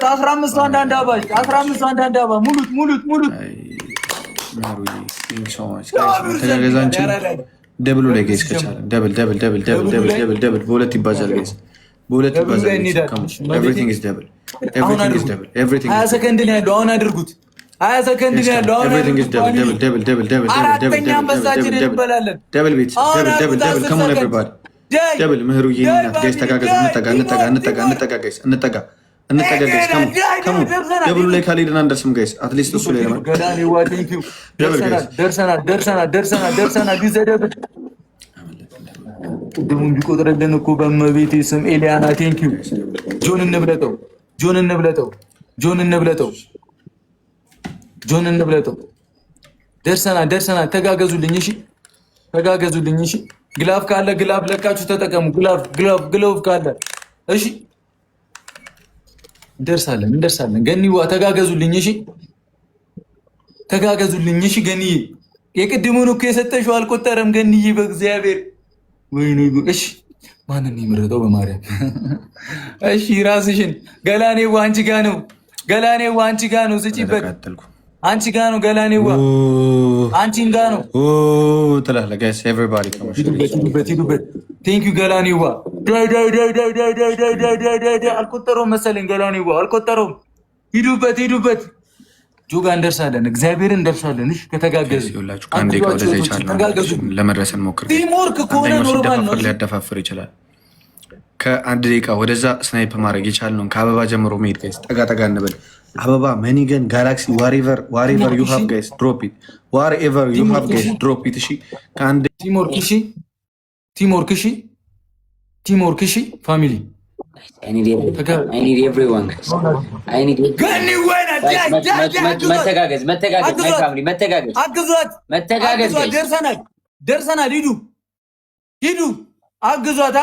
15 አንድ አባ ሙሉት ደብሉ ላይ ጋይስ ከቻለ ደብል በሁለት ይባዛል ጋይስ everything is double 20 ሰከንድ ነው ያለው። አሁን አድርጉት 20 ሰከንድ ነው ያለው። አሁን everything is double አራተኛም በዛችን እንበላለን። double come on everybody double ምህሩዬ እናት ጋይስ ተጋገዙ። እንጠጋ ጋይስ እንጠጋ ደብሉ ላይ ካልሄድን አንደርስም ጋይስ አትሊስት እሱ ላይ ለማለት ደርሰናል። ይዘደብል ቅድሙን ቢቆጥረልን እኮ በመቤቴ ስም ኤሊያና ቴንክ ዩ ጆን እንብለጠው ደርሰናል። ተጋገዙልኝ እሺ ግላፍ ካለ ግላፍ ለቃችሁ ተጠቀሙ። ግላፍ ካለ እሺ እንደርሳለን። ገኒዋ ተጋገዙልኝ እሺ ገኒዬ የቅድሙን እኮ የሰጠሽው አልቆጠረም። ገኒዬ በእግዚአብሔር ወይኔ እሺ ማንን የምረጠው በማርያም እሺ ራስሽን ገላኔዋ አንቺ ጋ ነው ስጪበት። አንቺ ጋ ነው ገላኔዋ አንቺን ጋ ነው ትላለህ ጋይስ ኤቨሪባዲ ሂዱበት ቴንክ ዩ ገላኔዋ አልቆጠረውም መሰለኝ። ገላኔዋ አልቆጠረውም። ሂዱበት ጆጋ እንደርሳለን። እግዚአብሔር እንደርሳለን። እሺ ከተጋገዝን ይኸውላችሁ ከአንድ ደቂቃ ወደዛ ይቻላል ለመድረስ እንሞክር። ቲምወርክ ከሆነ ኖርማል ነው። ሊያደፋፍር ይችላል። ከአንድ ደቂቃ ወደዛ ስናይፕ ማድረግ የቻልነውን ከአበባ ጀምሮ መሄድ ጋይስ ጠጋ እንበል። አበባ መኒገን ጋላክሲ ዋሬቨር ዩ ሃቭ ጋይስ ድሮፕ ኢት ዋሬቨር ዩ ሃቭ ጋይስ ድሮፕ ኢት። እሺ ከአንድ ቲምወርክ እሺ ፋሚሊ I need everyone guys. I need መተጋገዝ my family መተጋገዝ ደርሰናል ሂዱ አግዟት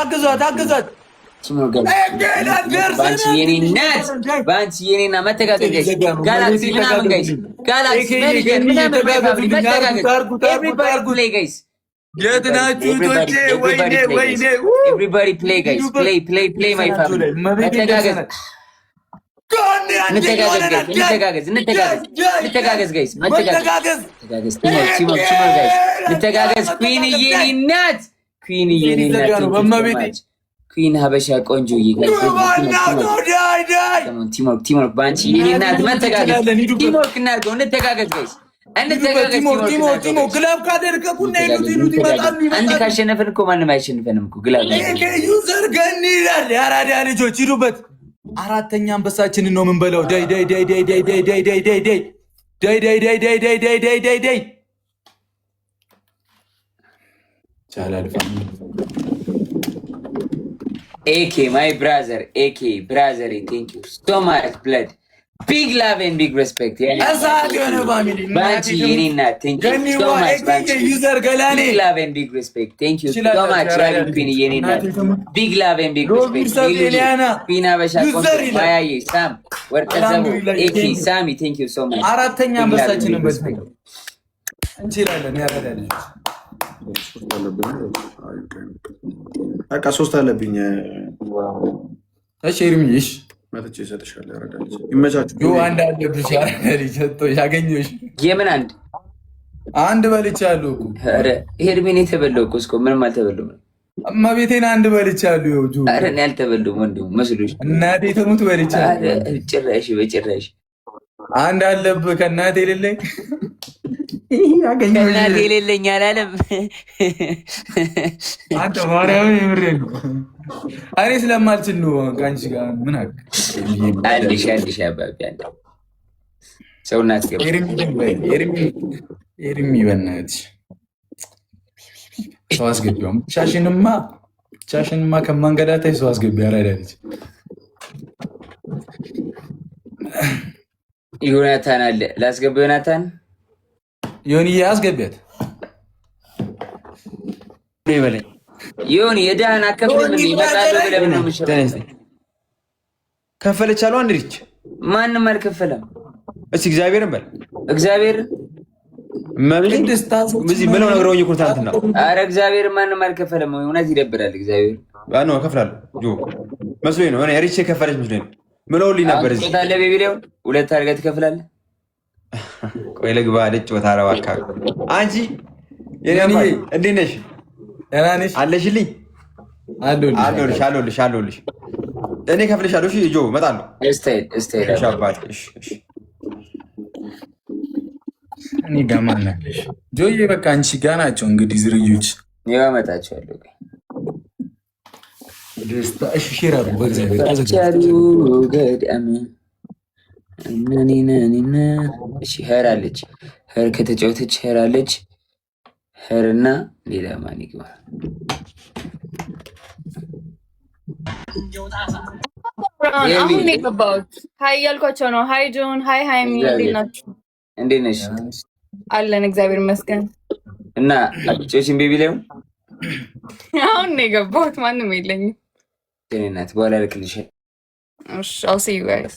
ባንቺ የኔና መተጋገዝ ጋላክሲ ምናምን ጋይስ ጋላክሲ ምናምን everybody play guys. Everybody play guys. Play my family. መተጋገዝ guys. መተጋገዝ ኩዊን ሀበሻ ቆንጆ ቲምወርክ ባንቺ የኔ እናት መተጋገዝ ቲምወርክ እናድርገው እንተጋገዝ ጋይስ አንድ ካሸነፍን እኮ ማንም አይሸንፈንም እኮ ግላብ ዩዘር ገኒ ይላል የአራዳ ልጆች ሂዱበት አራተኛ አንበሳችንን ነው የምንበላው ዳይ ቻላል AK my brother thank you so much blood big love and big respect ባንቺ የኔ እናት thank you so much ባንቺ big love and big respect thank you so much ኩዊን የኔ እናት big love and big respect ኩዊን ሀበሻ ቆንጆ ማያዬ ሳም ወርቀዘሙ AK ሳሚ thank you so much አራተኛ አንበሳችንን በስመ እንችላለን ያረዳል በቃ 3 አለብኝ እሺ ኤርሚሽ መጥቼ እሰጥሻለሁ ያረዳል ይመቻችሁ አንድ አለብሽ ያረዳል ሰጥቶ ያገኘሽ የምን አንድ በልቻለሁ እኮ ኧረ ኤርሚን የተበላው እኮ እስኮ ምንም አልተበላውም እማቤቴን አንድ በልቻለሁ ዩ ኧረ እኔ አልተበላውም ወንድሙ መስሎሽ እናቴ ተሙት በልቻለሁ ጭራሽ በጭራሽ አንድ አለብህ ከእናቴ የሌለኝ ከእናቴ የሌለኝ አላለም አንተ ማርያምን የምሬን ነው እኔ ስለማልችል ነው ከአንቺ ጋር ምን አንድሽ አባቢ አንድ ሰው እናስገባ ኤርሚ በእናትሽ ሰው አስገቢውም ሻሽንማ ከማንገዳታይ ሰው አስገቢ አራዳለች ዮናታን አለ ላስገባ ዮናታን ዮኒ አስገቢያት ይበለኝ ዮኒ የዳህን አከፍልም ይመጣሉ ብለህ ነው የምትሸጠው ከፈለች አሉ አንድ ልጅ ማንም አልከፈለም እሺ እግዚአብሔርን በል እግዚአብሔር በዚህ ምነው ነገረውኝ እኮ ታንትና ኧረ እግዚአብሔር ማንም አልከፈለም እውነት ይደብራል እግዚአብሔር ባኖ ከፍላለሁ ጆ መስሎኝ ነው እኔ ሪቼ ከፈለች መስሎኝ ነው ምነውልኝ ነበር እዚህ ታለ ቤቢሌውን ሁለት አድርገህ ትከፍላለህ ቆይ ለግባ ልጭ ወታረባ አካባቢ አንቺ የኔ አባይ እንዴት ነሽ ደህና ነሽ አለሽልኝ አለሁልሽ እኔ ከፍልሻለሁ እሺ ጆ እመጣለሁ እስታይ እሺ አባቴ እሺ እኔ ጋር ማን አለሽ ጆዬ በቃ አንቺ ጋር ናቸው እንግዲህ ዝርዮች ያመጣቸዋለሁ ደስታ እሺ ሼራሩ በእግዚአብሔር ገዳም እሺ ሄር አለች ሄር ከተጫወተች ሄር አለች ሄርና ሌላ ማን ይግባ አሁን የገባሁት ሀይ እያልኳቸው ነው ሀይ ጆን ሀይ ሃይሚ እንዴት ናችሁ እንዴት ነሽ አለን እግዚአብሔር ይመስገን እና አትጮሽም ቤቢ ላይ አሁን ነው የገባሁት ማንም የለኝም የኔ እናት በኋላ ልክልሻለሁ እሺ I'll see you guys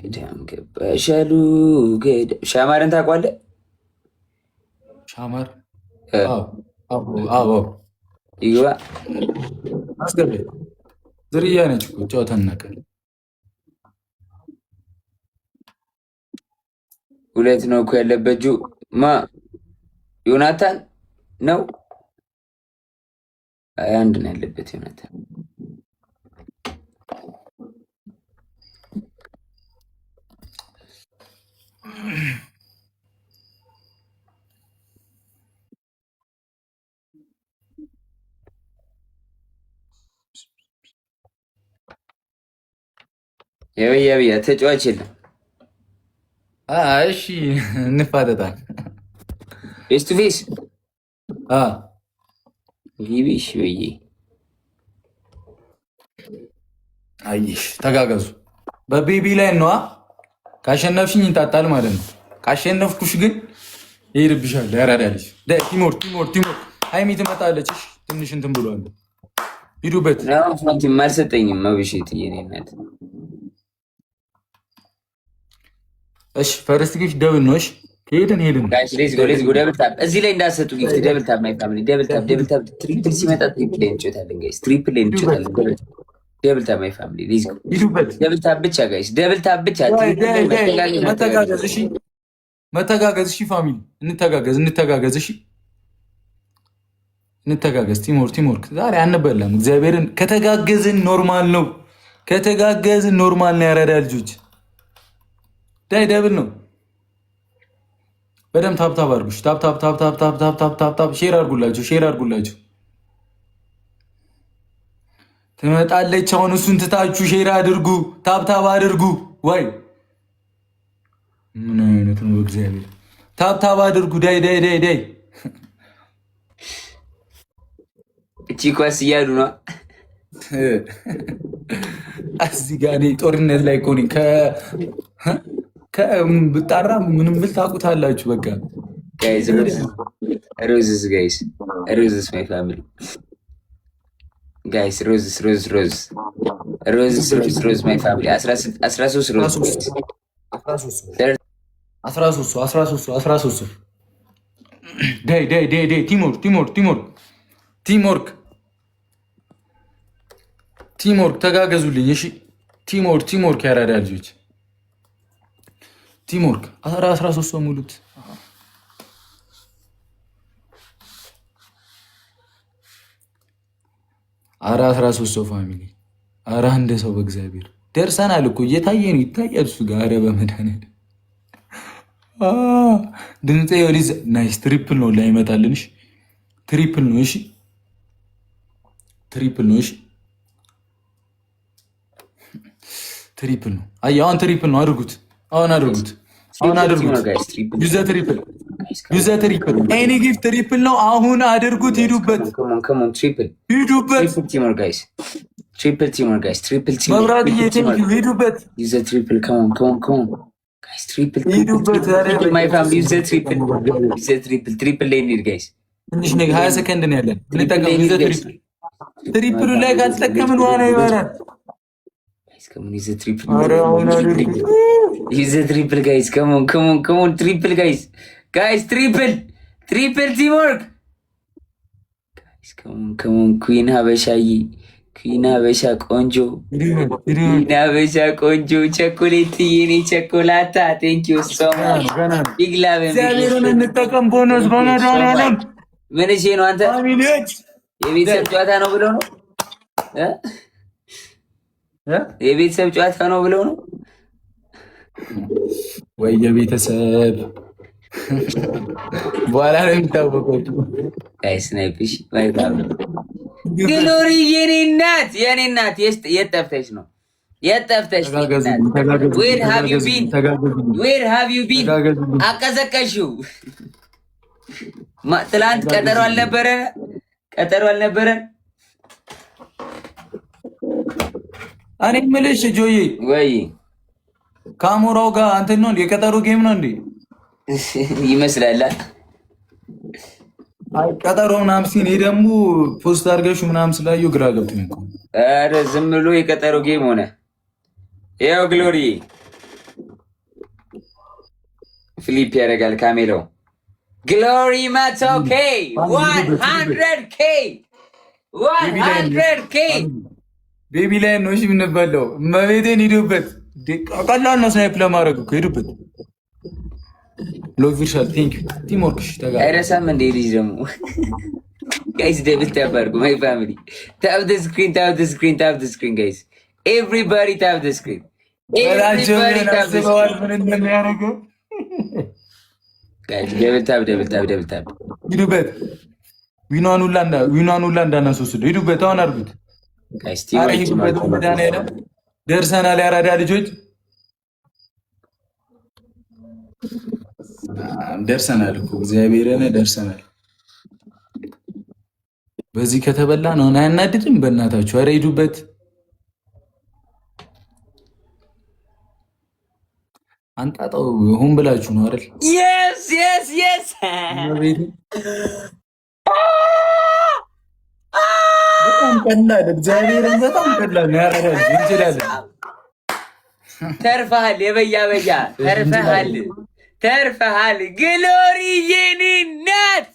ገዳም ገባሻሉ ገዳም ሻማርን ታውቀዋለህ ሻማር አዎ ይግባ አስገቢ ዝርያ ነች እኮ ጨዋታን ነገር ሁለት ነው እኮ ያለበት ማ ዮናታን ነው አንድ ነው ያለበት ዮናታን የበያ ተጫዋች የለም። እሺ እንፋጠጣል። ፌስ ቱ ፌስ ቢቢሽ በየ አይሽ ተጋገዙ። በቤቢ ላይ ነዋ። ካሸነፍሽኝ እንጣጣል ማለት ነው። ካሸነፍኩሽ ግን ይሄድብሻል። ያራዳልሽ ቲሞር ሃይሚ ትመጣለች። ትንሽ እንትን ብሏል። ሂዱበት። አልሰጠኝም መብሽት የኔነት እሺ ፈርስት ጊፍት ደብል ነው። እሺ ሄድን እዚህ ላይ እንዳሰጡ ጊፍት ደብል ታብ ማይ ፋሚሊ ደብል ታብ ትሪፕል ሲመጣ ትሪፕል ላይ እንጮታለን ጋይስ። ትሪፕል ላይ እንጮታለን። ደብል ታብ ማይ ፋሚሊ ሌትስ ጎ። ደብል ታብ ብቻ ጋይስ፣ ደብል ታብ ብቻ። መተጋገዝ እሺ፣ መተጋገዝ እሺ ፋሚሊ እንተጋገዝ። እሺ እንተጋገዝ። ቲምወርክ ዛሬ አንበላም። እግዚአብሔርን ከተጋገዝን ኖርማል ነው። ያራዳ ልጆች ደብል ነው። በደምብ ታብታብ አድርጉሽ። ታብ ሼር አድርጉላችሁ። ትመጣለች አሁን። እሱን ትታችሁ ሼር አድርጉ፣ ታብታብ አድርጉ። ወይ ምን አይነት ነው? እግዚአብሔር ታብታብ አድርጉ። ዳይ እቺ ኳስ እያሉ ነው። እዚህ ጋር እኔ ጦርነት ላይ እኮ ነኝ። ብጣራ ምንም ብል ታውቁታላችሁ። በቃ ሮዝስ ማይ ፋሚሊ ጋይስ ሮዝስ ማይ ፋሚሊ 13 ዳይ ቲምወርክ ተጋገዙልኝ። እሺ ቲምወርክ ያራዳ ልጆች ቲምወርክ 13 ሰው ሙሉት። አረ 13 ሰው ፋሚሊ፣ አረ አንድ ሰው በእግዚአብሔር ደርሰናል እኮ እየታየ ነው። ይታያል እሱ ጋር። አረ በመድኃኒዓለም ድምፄ ወዲህ ናይስ። ትሪፕል ነው ላይ ይመጣልንሽ። ትሪፕል ነው። እሺ ትሪፕል ነው። አሁን ትሪፕል ነው። አድርጉት። ዩዘ ትሪፕል ኤኒ ጊፍት ትሪፕል ነው። አሁን አድርጉት። ሂዱበት። መብራት ሂዱበት። ትንሽ 20 ሰከንድ ነው ያለን። ትሪፕሉ ላይ ካልተጠቀምን ዋና ይበራል። ትሪፕል ጋይስ ከሞን ትሪፕል ጋይስ ትሪፕል ቲምወርክ ከሞን ኩዊን ሀበሻ ቆንጆ ቸኮሌት የኔ ቸኮላታ ቴንኪዩ ሶ ማች ቢግ ላቭ። እንጠቀም። ቦነስ በመድኃኒዓለም ምን እሺ ነው አንተ የቤተሰብ ጨዋታ ነው ብለው ነው የቤተሰብ ጨዋታ ነው ብለው ነው ወይ? የቤተሰብ በኋላ ነው የሚታወቀው። ስናይፕሽ ግሎሪ የኔ እናት የት ጠፍተሽ ነው? ዌር ሃቭ ዩ ቢን? አቀዘቀሽው። ትላንት ቀጠሮ አልነበረን? እኔ የምልሽ ጆዬ፣ ወይ ከአሞራው ጋር አንተን ነው የቀጠሮ ጌም ነው እንዴ? ይመስላል። አይ ቀጠሮ ምናምን ሲል እኔ ደግሞ ፖስት አድርገሽ ምናምን ስላየው ግራ ገብቶኝ እኮ። ኧረ ዝም ብሎ የቀጠሮ ጌም ሆነ። ያው ግሎሪ ፍሊፕ ያደርጋል ካሜራው። ግሎሪ ማቶኬ 100K ቤቢ ላይ ነው እሺ የምንበላው። መቤቴን ሂዱበት። ቀላል ነው ስናይፕ ለማድረግ እኮ ሂዱበት። ሎቭ ቪርሻል ቴንክ ዩ ቲምወርክ። አይረሳም እንደ ልጅ ደግሞ ጋይስ ደብል ታፕ አድርጉ። ማይ ፋሚሊ ታፕ ዘ ስክሪን ጋይስ ኤቭሪባዲ ታፕ ዘ ስክሪን። ምን እንደሚያደርገው ጋይስ ደብል ታፕ ሂዱበት። ዊኗን ሁላ እንዳናስወስዱ ሂዱበት። አሁን አድርጉት። ደርሰናል። ያራዳ ልጆች ደርሰናል እኮ እግዚአብሔርን ደርሰናል። በዚህ ከተበላ ነው አያናድድም? በእናታችሁ ኧረ ሂዱበት። አንጣጣው ሆን ብላችሁ ነው አይደል? የስ የስ የስ በጣም ቀላል እግዚአብሔርን በጣም ቀላል ነው። ያራዳ ልጅ እንችላለን። ተርፈሃል፣ የበያ በያ ተርፈሃል፣ ተርፈሃል። ግሎሪ የኔ ናት፣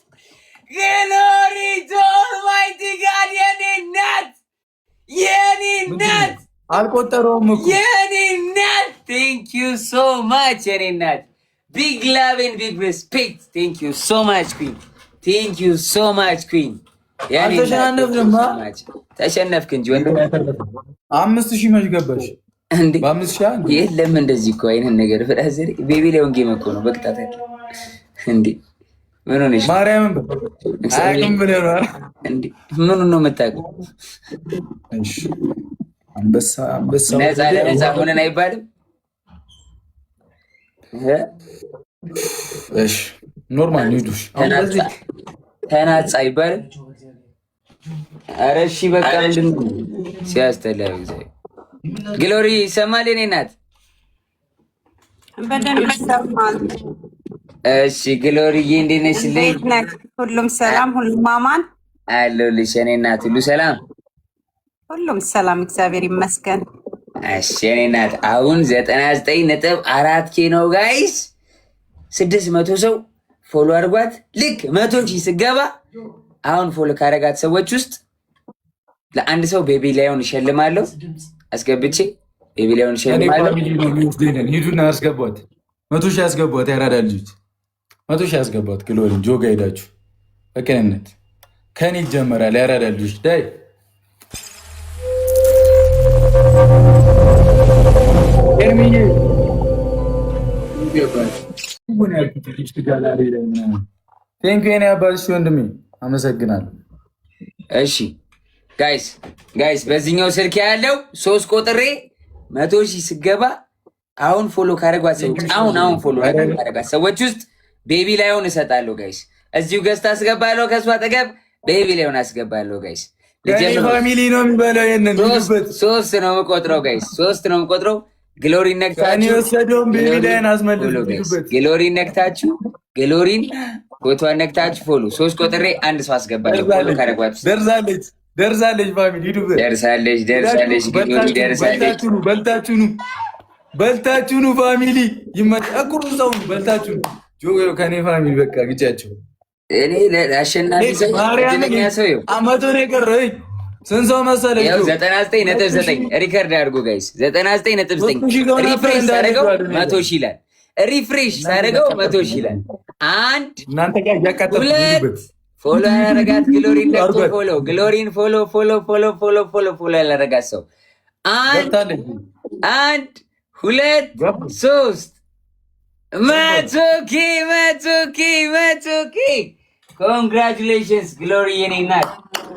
ግሎሪ ኦልማይቲ ጋድ የኔ ናት፣ የኔ ናት። አልቆጠረውም እኮ የኔ ናት። ቴንክ ዩ ሶ ማች የኔ ናት። ቢግ ላቭ ኤንድ ቢግ ሬስፔክት። ቴንክ ዩ ሶ ማች ኩዊን፣ ቴንክ ዩ ሶ ማች ኩዊን። አልተሸናነፍንማ። ተሸነፍክ እንጂ ወንድም 5000 መች ገባሽ? እንዴ በ5000 የለም እንደዚህ እኮ አይነት ነገር ፍራዘር ቤቢ ላይ ወንጌ መኮ ነው በቅጣታል። እንዴ ምን ሆነሽ? ማርያምን አያውቅም ብለህ ነው እንዴ? ምኑን ነው የምታውቀው? እሺ አንበሳ አንበሳ ነፃ ለነፃ ሆነን አይባልም። እሺ ኖርማል ኒዱሽ ተናፃ አይባልም። ኧረ እሺ በቃ ምንድን ነው ሲያስጠላ። ግሎሪ ይሰማል የኔ ናት? በደንብ ይሰማል። እሺ ግሎሪዬ እንዴት ነሽልኝ? ሁሉም ሰላም፣ ሁሉም አማን አለሁልሽ የኔ ናት። ሁሉ ሰላም፣ ሁሉም ሰላም፣ እግዚአብሔር ይመስገን። እሺ የኔ ናት። አሁን 99.4 ኬ ነው ጋይስ። 600 ሰው ፎሎ አድርጓት። ልክ 100,000 ስገባ አሁን ፎሎ ካረጋት ሰዎች ውስጥ ለአንድ ሰው ቤቢ ላይሆን እሸልማለሁ። አስገብቼ ቤቢ ላይሆን እሸልማለሁ። ሂዱና አስገቧት። 100,000 ያስገቧት። ያራዳ ልጆች 100,000 ያስገቧት። ግሎሪን ጆጋ ሄዳችሁ በቅንነት ከኔ ይጀመራል። ያራዳ ልጆች ዳይ ኤርሚዬ ቴንክ ዩ አባትሽ ወንድሜ አመሰግናለሁ። እሺ ጋይስ በዚህኛው ስልክ ያለው 3 ቆጥሬ 100,000 ስገባ አሁን ፎሎ ካረጓት ሰዎች አሁን ፎሎ ካረጓት ሰዎች ውስጥ ቤቢ ላይሆን እሰጣለሁ ጋይስ። እዚሁ ገዝታ አስገባለሁ። ከሷ አጠገብ ቤቢ ላይሆን አስገባለሁ ጋይስ። ፋሚሊ ነው የሚበላው። ይሄንን 3 ነው የምቆጥረው ጋይስ፣ 3 ነው የምቆጥረው። ግሎሪን ነክታችሁ ወሰደውን ቤቢ ላይን አስመልሱበት። ግሎሪን ነክታችሁ ግሎሪን ፎቶዋን ነክታችሁ ፎሎ 3 ቆጥሬ አንድ ሰው አስገባለሁ። ፎሎ ካረጓት ደርሳለች ፋሚሊ ሂዱበት። ደርሳለች ግሎሪ ደርሳለች። በልታችሁ ኑ ፋሚሊ ይመጣቁሩ ሰው በልታችሁ ጆ ከኔ ፋሚሊ በቃ ግጫቸው። እኔ ለአሸናፊ ሰው አመቶ ነው የቀረኝ። ስንት ሰው መሰለኝ? 99.9 ሪከርድ አድርጎ ጋይስ 99.9 ሪፍሬሽ ሳደርገው 100,000 ይላል። ሪፍሬሽ ሳደርገው 100,000 ይላል። አንድ እናንተ ጋር ያቃጠሉበት ፎሎ ያላረጋት ግሎሪን ነክቶ ግሎሪን ፎሎ ያላረጋት ሰው አንድ 2 3 100,000 ኮንግራቹሌሽንስ ግሎሪ የኔ ናት።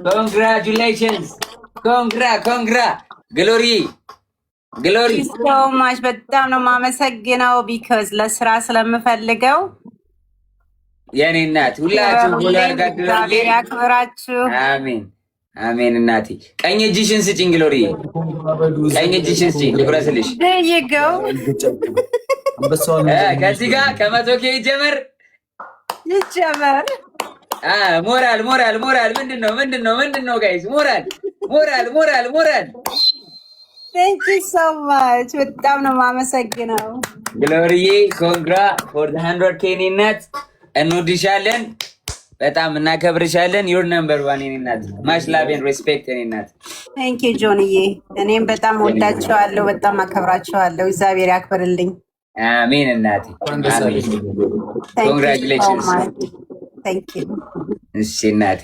ኮንግራቹሌሽንስ ኮንግራ ግሎሪ ማች በጣም ነው የማመሰግነው። ቢካዝ ለስራ ስለምፈልገው የኔ ናት። ሁላችሁ ፎሎ ያርጋችሁ ያክብራችሁ። አሜን እናቴ። ቀኝ እጅሽን ስጪኝ ግሎሪ፣ ቀኝ እጅሽን ስጪኝ ልቁረስልሽ። ይገው ከዚህ ጋር ከ100,000 ይጀመር። ሞራል ምንድን ነው ጋይስ? ሞራል ቴንክ ዩ ሶ ማች በጣም ነው የማመሰግነው ግሎሪዬ። ኮንግራ ፎር 100,000 የኔ ናት። እንወድሻለን፣ በጣም እናከብርሻለን። ዩር ነምበር 1 የኔ ናት። ማች ላቭ ኤንድ ሬስፔክት የኔ ናት። ቴንክ ዩ ጆንዬ። እኔም በጣም ወዳቸዋለሁ፣ በጣም አከብራቸዋለሁ። እግዚአብሔር ያክብርልኝ። አሜን እናቴ። ኮንግራቹሌሽንስ። እሺ እናቴ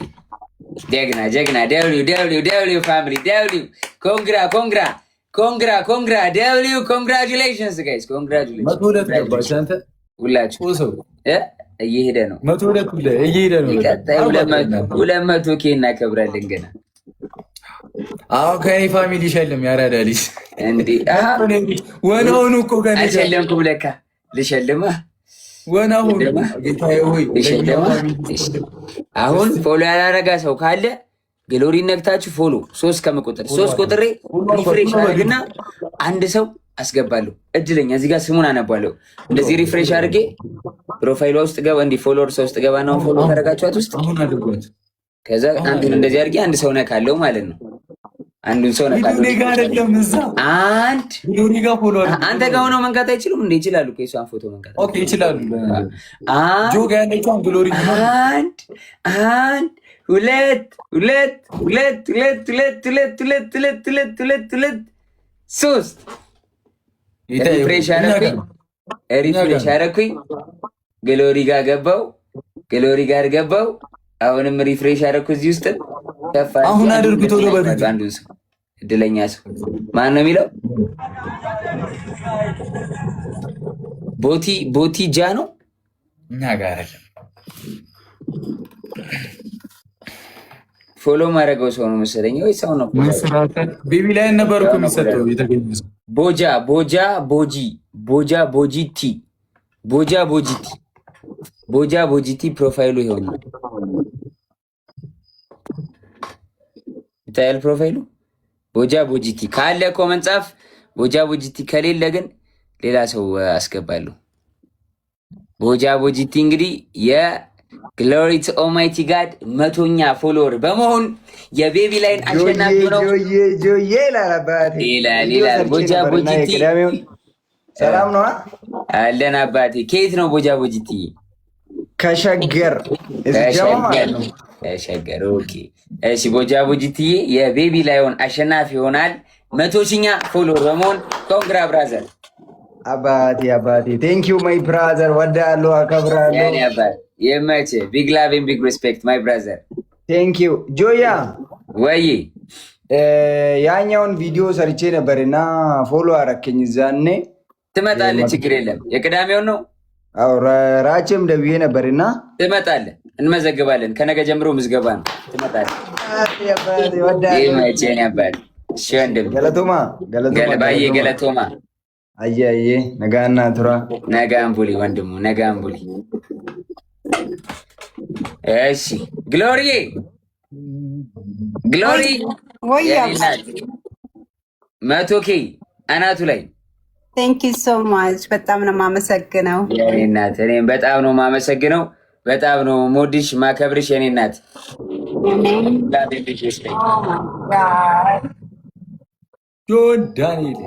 ጀግና ደብሊው ፋሚሊ ደብሊው ኮንግራ ደብሊው ኮንግራቹሌሽንስ ጋይስ ኮንግራቹሌሽንስ። ሁላችሁ እየሄደ ነው 102 እየሄደ ነው። ቀጣይ 200,000 እናከብራለን ገና አዎ ከኔ ፋሚሊ ሸልም ያራዳ ልጅ እንዴ ወናውን እኮ ከኔ አልሸለምኩም ለካ ልሸልማ ወናውን ጌታዬ ሆይ ልሸልማ። አሁን ፎሎ ያላረጋ ሰው ካለ ግሎሪ ነግታችሁ ፎሎ 3 ከመቆጠር 3 ቁጥሬ ሪፍሬሽ አድርግና አንድ ሰው አስገባለሁ። እድለኛ እዚህ ጋር ስሙን አነባለሁ። እንደዚህ ሪፍሬሽ አድርጌ ፕሮፋይሏ ውስጥ ገባ እንዲ ፎሎወርስ ውስጥ ገባ ነው ፎሎ ታረጋችኋት ውስጥ አሁን አድርጓት። ከዛ አንዱን እንደዚህ አድርጌ አንድ ሰው ነካለው ማለት ነው። አንዱን ሰው ነካለው። ኔጋ አይደለም እዛ አንድ ኔጋ ፎሎ አንተ ጋር ሆነው መንካት አይችሉም እንዴ? ይችላሉ። ከሷን ፎቶ መንካት ኦኬ ይችላሉ። ጆጋ ያለችው ግሎሪ አንድ ሁለት ሶስት ሪፍሬሽ አደረኩኝ። ግሎሪ ጋር ገባው። አሁንም ሪፍሬሽ አደረኩ። እዚህ ውስጥ አሁን አድርጉት። ቶሎ በሉት። አንዱን ሰው እድለኛ ሰው ማን ነው የሚለው? ቦቲ ጃ ነው እኛ ጋር አይደለም። ፎሎ ማድረገው ሰው ነው መሰለኝ ወይ ሰው ነው? ቤቢ ላይ ነበር እኮ የሚሰጠው የተገኘ ሰው ቦጃ ቦጂቲ ፕሮፋይሉ ይሆናል። ይታያል ፕሮፋይሉ ቦጃ ቦጂቲ ካለ ኮመንት ጻፍ። ቦጃ ቦጂቲ ከሌለ ግን ሌላ ሰው አስገባለሁ። ቦጃ ቦጂቲ እንግዲህ የግሎሪ ቱ ኦልማይቲ ጋድ 100ኛ ፎሎወር በመሆን የቤቢ ላይን አሸናፊ ነው። ይላል ቦጃ ቦጂቲ። ሰላም ነው አለን አባቴ። ከየት ነው ቦጃ ቦጂቲ? ከሸገር ሸገር። ኦኬ እሺ። ቦጃ ቦጂቲ የቤቢ ላይን አሸናፊ ይሆናል 100ኛ ፎሎወር በመሆን ኮንግራ ብራዘር። አባቴ ቴንክ ዩ ማይ ብራዘር። ወዳለሁ፣ አከብራለሁ። ያኔ አባት የመቼ ቢግ ላቭ ኤንድ ቢግ ሪስፔክት ማይ ብራዘር። ቴንክ ዩ ጆያ። ወይ ያኛውን ቪዲዮ ሰርቼ ነበርና ፎሎ አረከኝ። ዛኔ ትመጣለህ፣ ችግር የለም። የቅዳሜውን ነው። አዎ ራቼም ደውዬ ነበርና ትመጣለህ፣ እንመዘግባለን። ከነገ ጀምሮ ምዝገባ ነው። ትመጣለህ። ይመቼ አባት። እሺ ወንድም ገለቶማ ባዬ ገለቶማ አየ ነጋና ቱራ ነጋን ቡሊ ወንድሙ ነጋን ቡሊ። እሺ ግሎሪ ወያ 100K አናቱ ላይ ቴንክ ዩ ሶ ማች። በጣም ነው የማመሰግነው የኔ እናት። እኔም በጣም ነው የማመሰግነው። በጣም ነው ሞድሽ ማከብርሽ የኔ እናት። ጆን ዳንኤል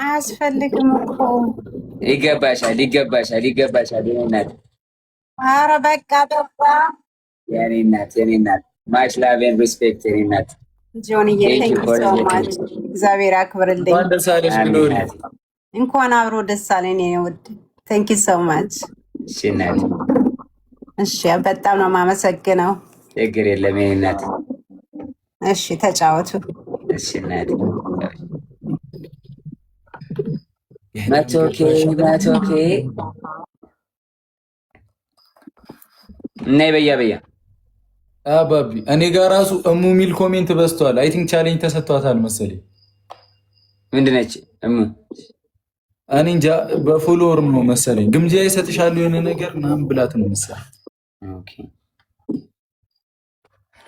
አያስፈልግም እኮ ይገባሻል የኔ እናት። ኧረ በቃ የኔ እናት ማች ላቭ ኤንድ ሪስፔክት የኔ እናት። ጆንዬ ቴንክ ዩ ሶ ማች። እግዚአብሔር ያክብርልኝ። እንኳን አብሮ ደስ አለን የኔ ውድ። ቴንክ ዩ ሶ ማች። እሺ እናት። እሺ በጣም ነው የማመሰግነው። ችግር የለም የኔ እናት። እሺ ተጫወቱ። እሺ እናት። 100K እና በያ አባቢ እኔ ጋር ራሱ እሙ ሚል ኮሜንት በዝቷል። አይ ቲንክ ቻሌንጅ ተሰጥቷታል መሰለኝ። ምንድን ነች እሙ? እኔ እንጃ በፎሎወር ነው መሰለኝ። ግምጃ ይሰጥሻል የሆነ ነገር ምናምን ብላት ነው መሰለኝ። ኦኬ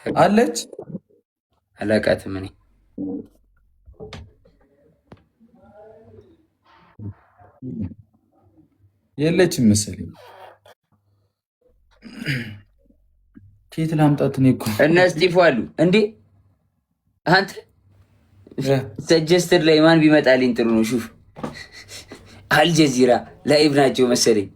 አለች አላውቃትም እኔ። የለችም መሰለኝ። ኬት ላምጣት? እኔ እኮ እነ እስጢፎ አሉ እንዴ? አንተ ሰጀስትድ ላይ ማን ቢመጣልኝ ጥሩ ነው? ሹፍ አልጀዚራ ላይቭ ናቸው መሰለኝ።